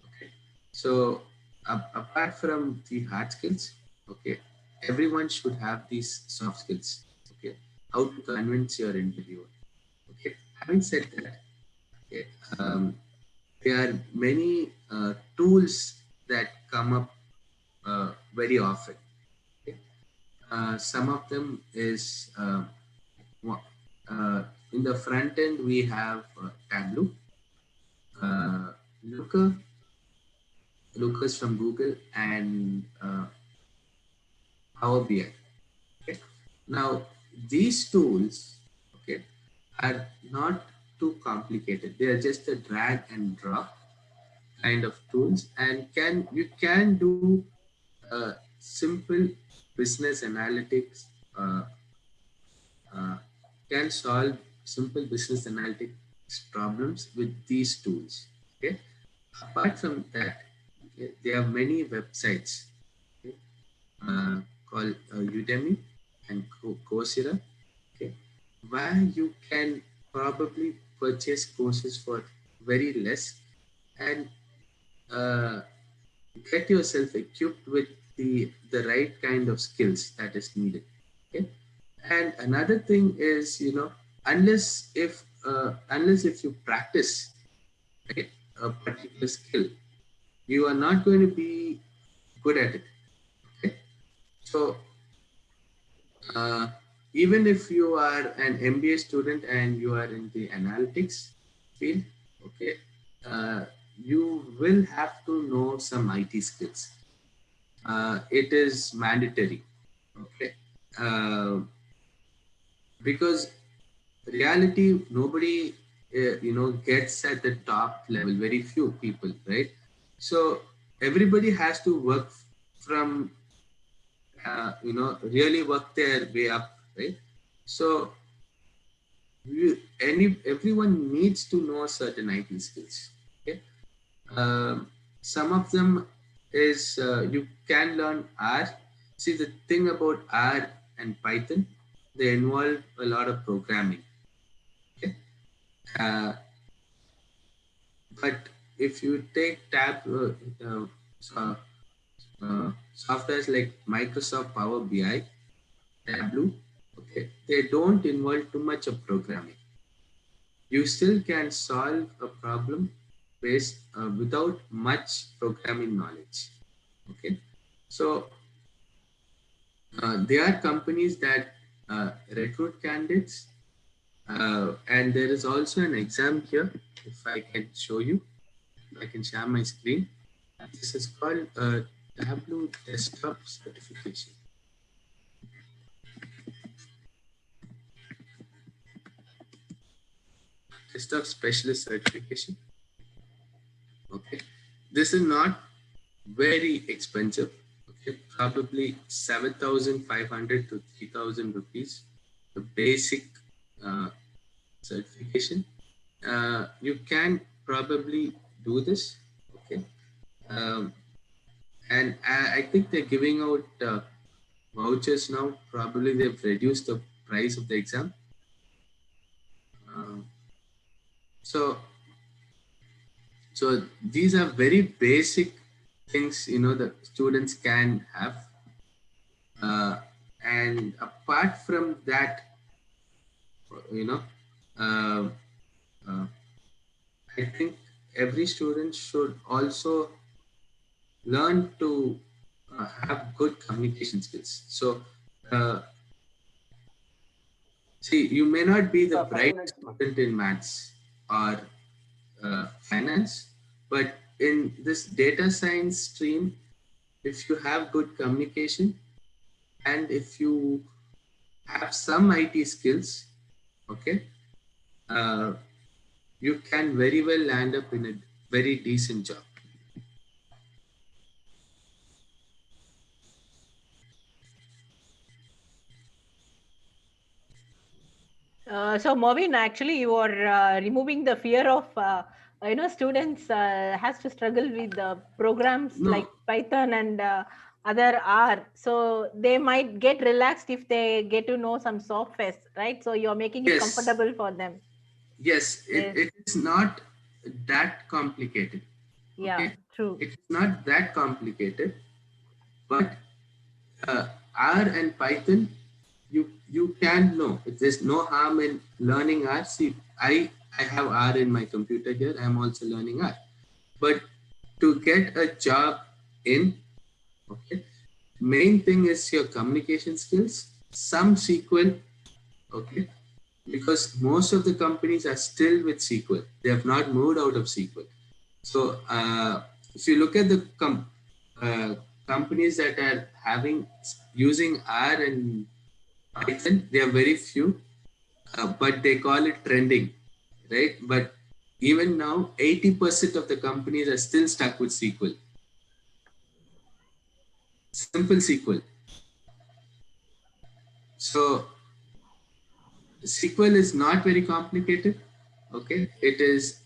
Okay. So apart from the hard skills, okay, everyone should have these soft skills. Okay. How to convince your interviewer. Okay. Having said that, okay, there are many tools that come up very often. Okay. Some of them is in the front end we have Tableau, uh, Looker, Looker's from Google, and Power BI. Okay. Now these tools, okay, are not too complicated. They are just a drag and drop kind of tools, and can you can do simple business analytics, uh, uh, can solve simple business analytics problems with these tools. Okay. Apart from that, okay, there are many websites, okay, called Udemy and Coursera, okay, where you can probably purchase courses for very less and uh, get yourself equipped with the right kind of skills that is needed. Okay. And another thing is, unless if you practice, right, a particular skill, you are not going to be good at it. Okay. So uh, even if you are an MBA student and you are in the analytics field, okay, you will have to know some IT skills. It is mandatory, okay, because reality, nobody gets at the top level, very few people, right? So everybody has to work from really work their way up, right? So everyone needs to know certain IT skills. Okay, some of them is you can learn R. See, the thing about R and Python, they involve a lot of programming. Okay, uh, but if you take so, softwares like Microsoft Power BI, Tableau, okay, they don't involve too much of programming. You still can solve a problem based without much programming knowledge. Okay, so there are companies that recruit candidates, and there is also an exam here. If I can show you, I can share my screen. This is called Tableau Desktop Certification. Desktop Specialist Certification. Okay, this is not very expensive. Okay, probably 7,500 to 3,000 rupees. The basic uh, certification. You can probably do this. Okay, um, and I think they're giving out vouchers now. Probably they've reduced the price of the exam. Um, so so these are very basic things that students can have. And apart from that, you know, uh, uh, I think every student should also learn to have good communication skills. So, see, you may not be the Five bright minutes. student in maths or finance, but in this data science stream, if you have good communication and if you have some IT skills, okay, uh, you can very well land up in a very decent job. So Mervyn, actually, you are removing the fear of students has to struggle with programs like No, Python and other R. So they might get relaxed if they get to know some software, right? So you're making it yes, comfortable for them. yes, Yes. it is not that complicated. Yeah, Okay, true. it's not that complicated, but uh, R and Python, you can know. There's no harm in learning R. See, I have R in my computer here. I'm also learning R. But to get a job in, okay, main thing is your communication skills, some SQL, okay, because most of the companies are still with SQL. They have not moved out of SQL. So if you look at the uh, companies that are using R and Python, they are very few, but they call it trending, right? But even now, 80% of the companies are still stuck with SQL. Simple SQL. So SQL is not very complicated. Okay, it is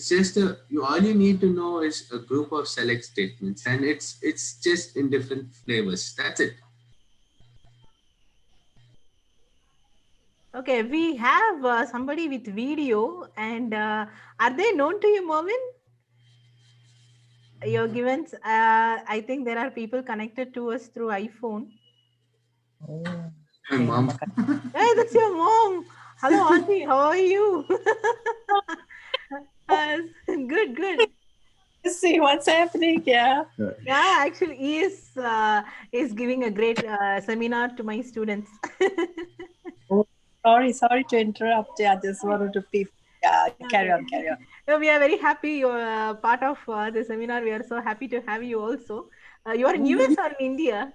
just all you need to know is a group of select statements, and it's just in different flavors. That's it. Okay, we have somebody with video, and are they known to you, Mervin? Your givens. I think there are people connected to us through iPhone. Oh, My mom. Hey, that's your mom. Hello, Auntie. How are you? Good, good. let's see what's happening. Yeah. Yeah, actually, he is giving a great seminar to my students. Oh, sorry to interrupt. Yeah, just wanted to be. Yeah, carry Okay. on, carry on. No, we are very happy you're part of the seminar. We are so happy to have you also. You are in US or in India?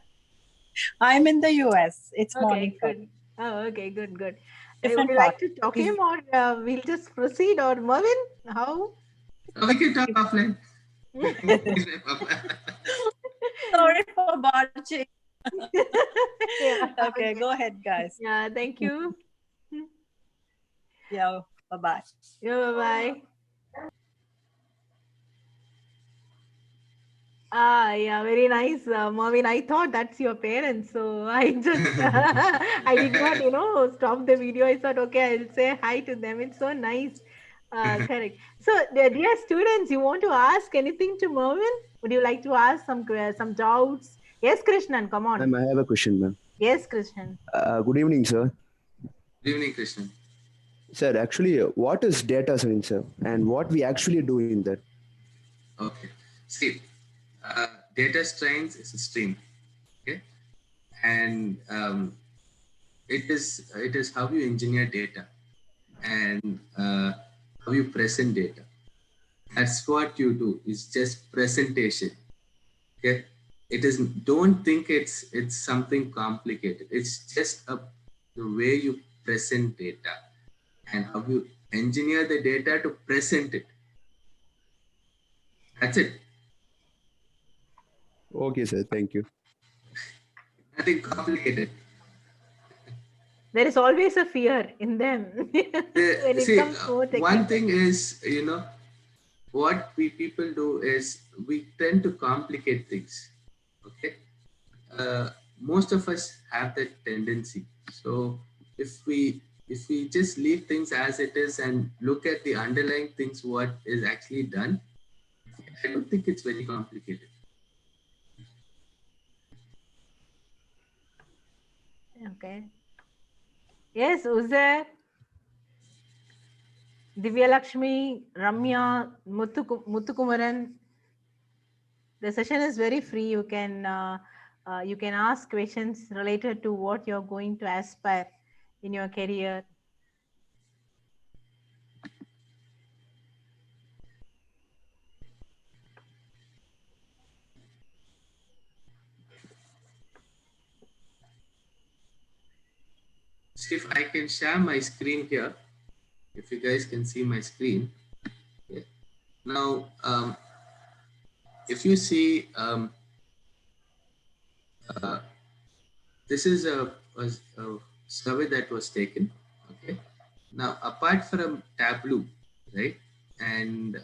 I'm in the US. It's morning Okay, for good. Oh, okay, good, good. Would different you part. like to talk Is- him, or we'll just proceed? Or Mervin, how? We can talk offline. Sorry for barging. Yeah. Okay, go ahead, guys. Yeah. Thank you. Yeah, bye bye. Yeah. Bye. Bye. Ah, yeah, very nice, Mervin. I thought that's your parents, so I just I did not, stop the video. I thought, okay, I'll say hi to them. It's so nice. Correct. So, dear students, you want to ask anything to Mervin? Would you like to ask some doubts? Yes, Krishnan, come on. Ma'am, I have a question, ma'am. Yes, Krishnan. Good evening, sir. Good evening, Krishnan. Sir, actually, what is data science, sir, and what we actually do in that? Okay. See, data science is a stream. Okay, and it is how you engineer data and how you present data. That's what you do. It's just presentation. Okay, it is. Don't think it's something complicated. It's just the way you present data and how you engineer the data to present it. That's it. Okay, sir. Thank you. Nothing complicated. There is always a fear in them when it See, comes more technical. one thing is, what we people do is we tend to complicate things. Okay, most of us have that tendency. So if we just leave things as it is and look at the underlying things, what is actually done, I don't think it's very complicated. Okay. Yes, Uzair, Divya Lakshmi, Ramya, Muthukumaran. The session is very free. You can ask questions related to what you're going to aspire in your career. See if I can share my screen here. If you guys can see my screen. Okay. Now, if you see, uh, this is a survey that was taken. Okay. Now, apart from Tableau, right, and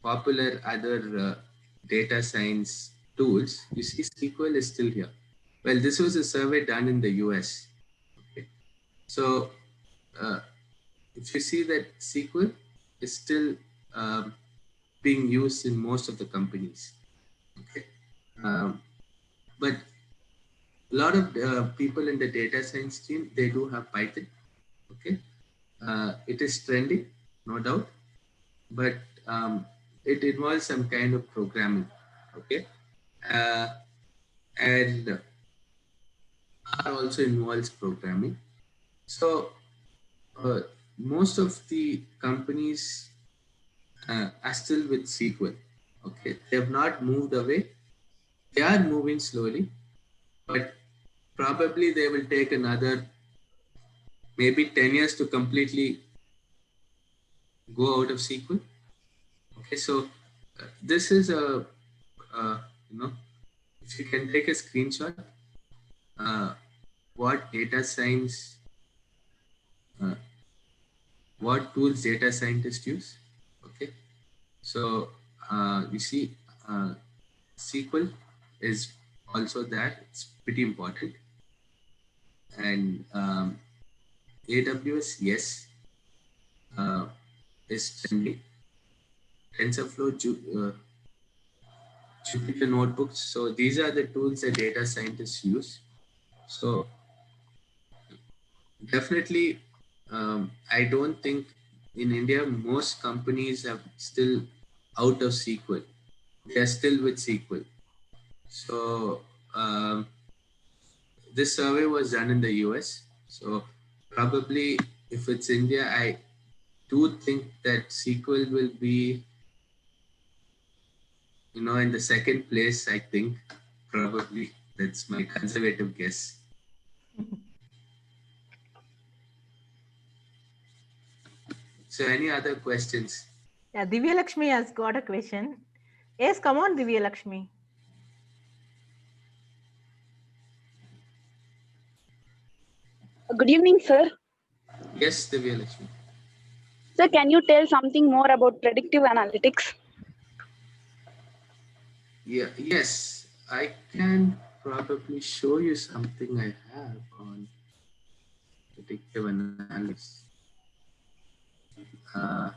popular other data science tools, you see SQL is still here. Well, this was a survey done in the US. Okay. So, if you see that SQL is still being used in most of the companies. Okay. But a lot of people in the data science team, they do have Python. Okay. It is trending, no doubt, but it involves some kind of programming. Okay. Uh, and R also involves programming. So uh, most of the companies are still with SQL. Okay. They have not moved away. They are moving slowly, but probably they will take another maybe 10 years to completely go out of SQL. Okay, so this is uh, you know, if you can take a screenshot, uh, what data science, uh, what tools data scientists use. Okay, so you see, SQL is also there. It's pretty important, and AWS, yes, is trendy. TensorFlow, Jupyter notebooks. So these are the tools that data scientists use. So definitely, I don't think in India most companies are still out of SQL. They are still with SQL. So this survey was done in the US. So probably if it's India, I do think that SQL will be, in the second place. I think probably that's my conservative guess. So any other questions? Yeah, Divya Lakshmi has got a question. Yes, come on, Divya Lakshmi. Good evening, sir. Yes, Divya Lakshmi. Sir, can you tell something more about predictive analytics? Yeah, yes, I can probably show you something I have on predictive analysis. Uh,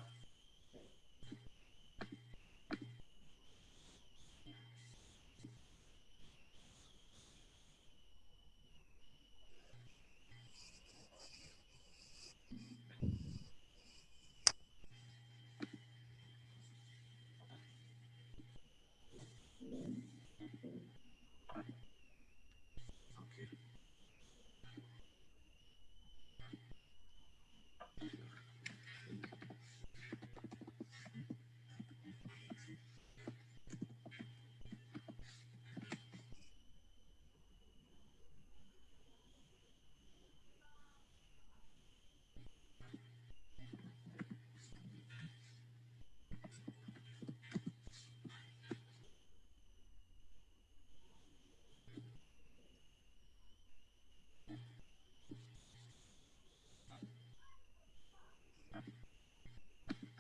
okay.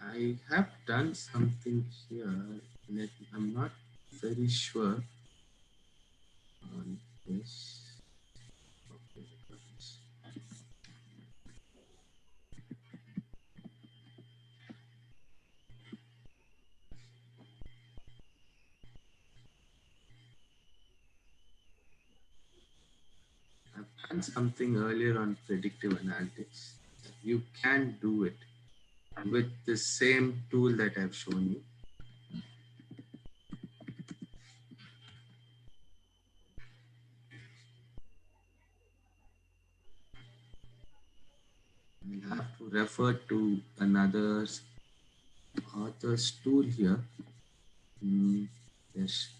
I have done something here. I'm not very sure on this. Okay, I got this. I've done something earlier on predictive analytics. You can do it with the same tool that I've shown you. I'll have to refer to another author's tool here. Yes.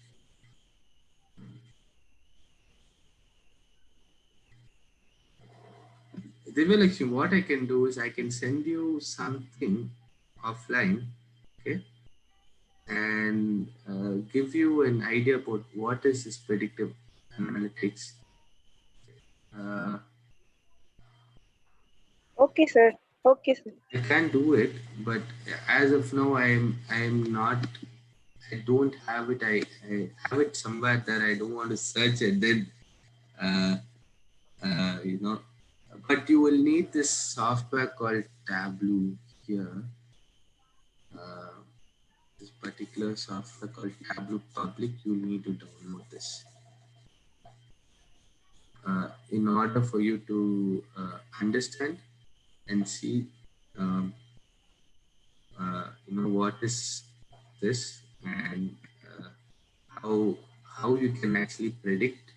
Divya, what I can do is I can send you something offline, okay, and give you an idea about what is this predictive analytics. Uh, Okay, sir. Okay, sir. I can do it, but as of now, I am not. I don't have it. I have it somewhere that I don't want to search it. Then, uh, you know, but you will need this software called Tableau here. This particular software called Tableau Public, you need to download this in order for you to understand and see, what is this and how you can actually predict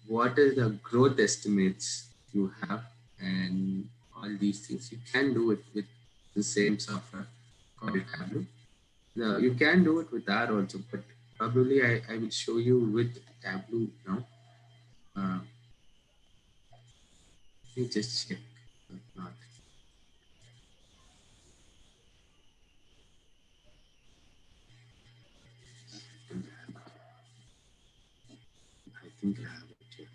what are the growth estimates you have and all these things. You can do it with the same software called Tableau. You can do it with R also, but probably I will show you with Tableau now. Let me just check. Not. I think I have it here.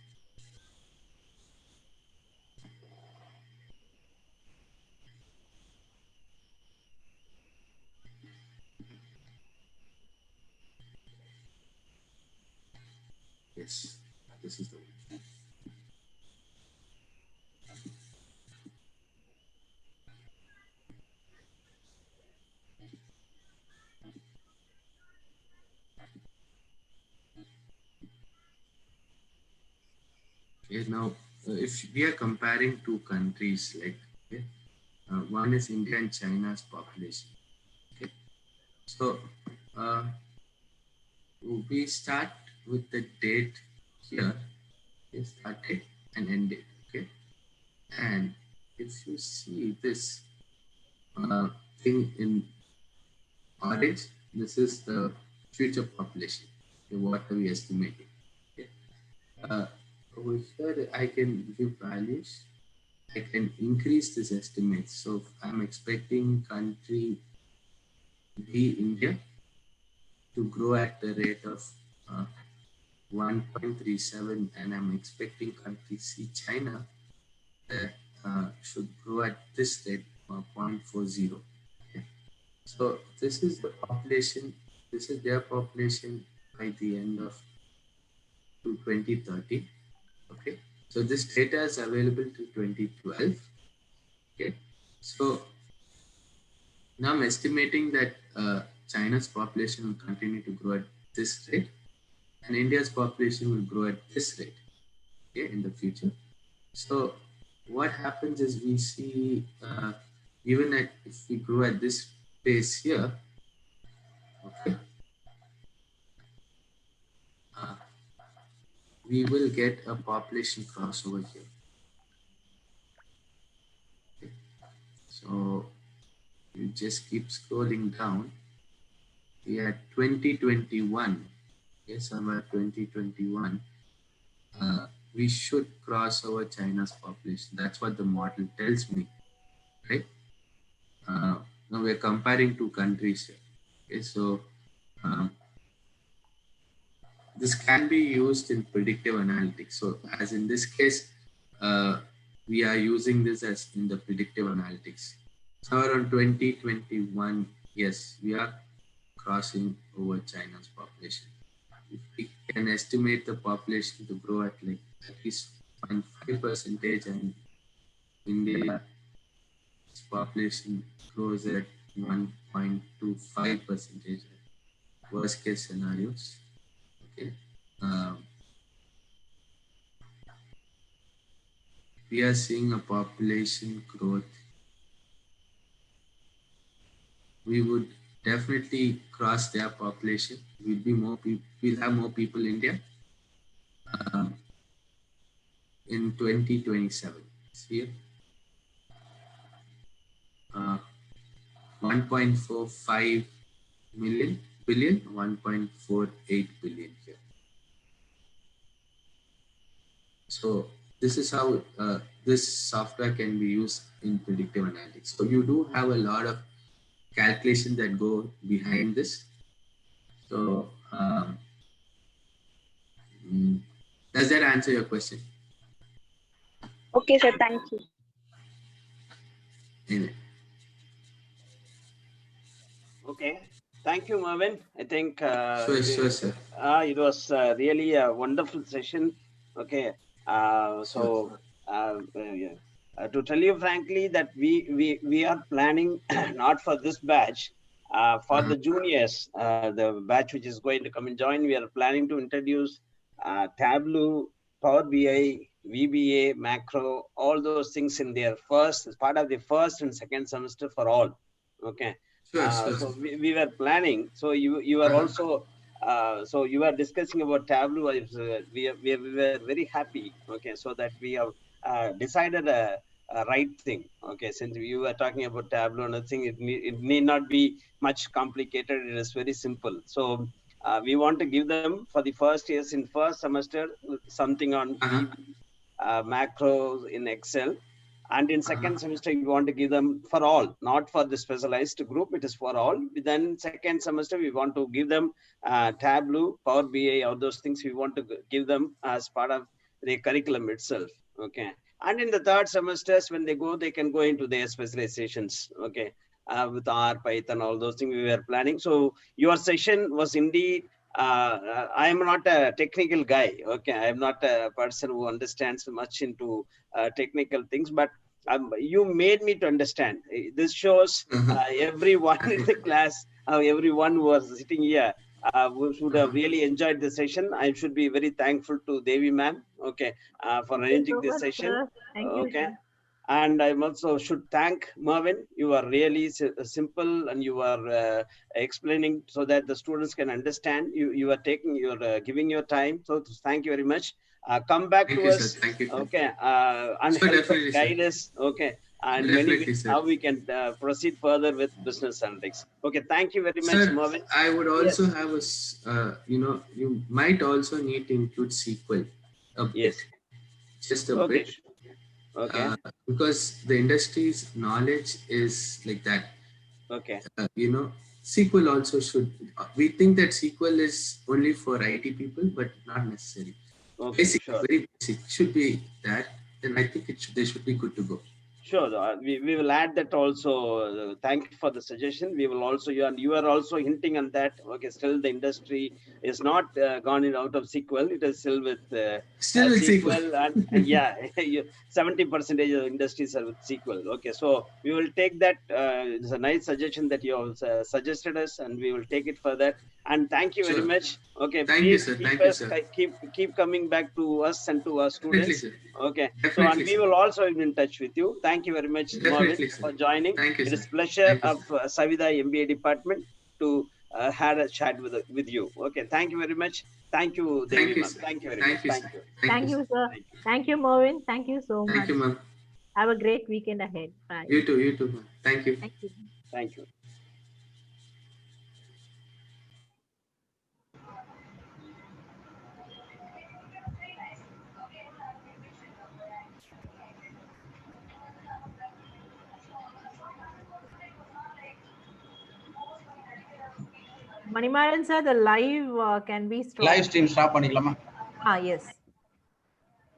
Yes, this is the one. Now, if we are comparing two countries, like okay, one is India and China's population. Okay, so uh, we start with the date here, okay, start date and end date. Okay, and if you see this thing in orange, this is the future population. Okay, what are we estimating? Okay. Over here, I can give values. I can increase this estimate. So I'm expecting country B, India, to grow at the rate of uh, 1.37, and I'm expecting country C, China, that should grow at this rate, 0.40. Okay. So this is the population. This is their population by the end of 2030. Okay. So this data is available to 2012. Okay. So now I'm estimating that China's population will continue to grow at this rate, and India's population will grow at this rate, okay, in the future. So what happens is we see even at if we grow at this pace here, okay, uh, we will get a population crossover here. Okay. So you just keep scrolling down. We are 2021. Yes, somewhere 2021. We should cross over China's population. That's what the model tells me, right? Now we're comparing two countries here. Okay, so this can be used in predictive analytics. So as in this case, we are using this as in the predictive analytics. So around 2021, yes, we are crossing over China's population. If we can estimate the population to grow at like at least 0.5%, and India's population grows at 1.25%, worst case scenarios. Okay. We are seeing a population growth. We would definitely cross their population. We'll be more people. We'll have more people in India in 2027. See, 1.45 billion, 1.48 billion here. So this is how this software can be used in predictive analytics. So you do have a lot of calculation that go behind this. So does that answer your question? Okay, sir. Thank you. Anyway. Okay. Thank you, Mervin. I think Sure, sir. It was really a wonderful session. Okay. To tell you frankly that we are planning not for this batch, for the juniors, the batch which is going to come and join, we are planning to introduce Tableau, Power BI, VBA, macro, all those things in their first, as part of the first and second semester for all. Okay. Sure. So we were planning. So you are also so you are discussing about Tableau. We were very happy. Okay, so that we have decided a right thing. Okay, since you were talking about Tableau and I think it need not be much complicated. It is very simple. So we want to give them for the first years in first semester something on VB, macros in Excel. And in second semester, we want to give them for all, not for the specialized group. It is for all. Then second semester, we want to give them Tableau, Power BI, all those things. We want to give them as part of the curriculum itself. Okay. And in the third semesters, when they go, they can go into their specializations. Okay. With R, Python, all those things we were planning. So your session was indeed. I am not a technical guy. Okay. I am not a person who understands much into technical things, but you made me to understand. This shows everyone in the class, everyone who was sitting here, we should have really enjoyed the session. I should be very thankful to Devi ma'am, okay, for arranging this session. Thank you, Okay. sir. And I also should thank Mervyn. You are really simple, and you are explaining so that the students can understand. You are taking, you're giving your time. So thank you very much. Come back Thank to you, us, sir. Thank you. okay, and Sure, help us, definitely, guide sir. us, okay, and Definitely, many ways sir. how we can proceed further with business analytics. Okay, thank you very much, Sir, Mervyn. I would also Yes. have you might also need to include SQL a bit, Yes. just a Okay. bit, Okay. because the industry's knowledge is like that. Okay. SQL also should. We think that SQL is only for IT people, but not necessary. Okay. Basic, Sure. very basic should be that. Then I think they should be good to go. Sure, we will add that also. Thank you for the suggestion. We will also, you are also hinting on that. Okay, still the industry is not gone in out of SQL. It is still with Still with SQL, and yeah, 70% of industries are with SQL. Okay, so we will take that. It's a nice suggestion that you have suggested us, and we will take it for that. And thank you very Sure. much. Okay, Thank you, please sir. keep Thank you, us, sir. keep coming back to us and to our Definitely, students. sir. Okay, so Definitely, and we sir. will also be in touch with you. Thank you very much, Mervyn, Definitely, sir. for joining. Thank you, It sir. is pleasure Thank you, of Savida MBA department to had a chat with you. Okay, thank you very much. Thank you, Devi Thank you, ma'am. sir. Thank you very Thank much. you, Thank sir. you. Thank you, sir. Thank you. Thank you, Mervyn. Thank you so Thank much. you, ma'am. Have a great weekend ahead. Bye. You too, ma'am. Thank you. Thank you. Thank you. Manimaran sir, the live can be stopped. Live stream stop பண்ணிக்கலாமா? Yes.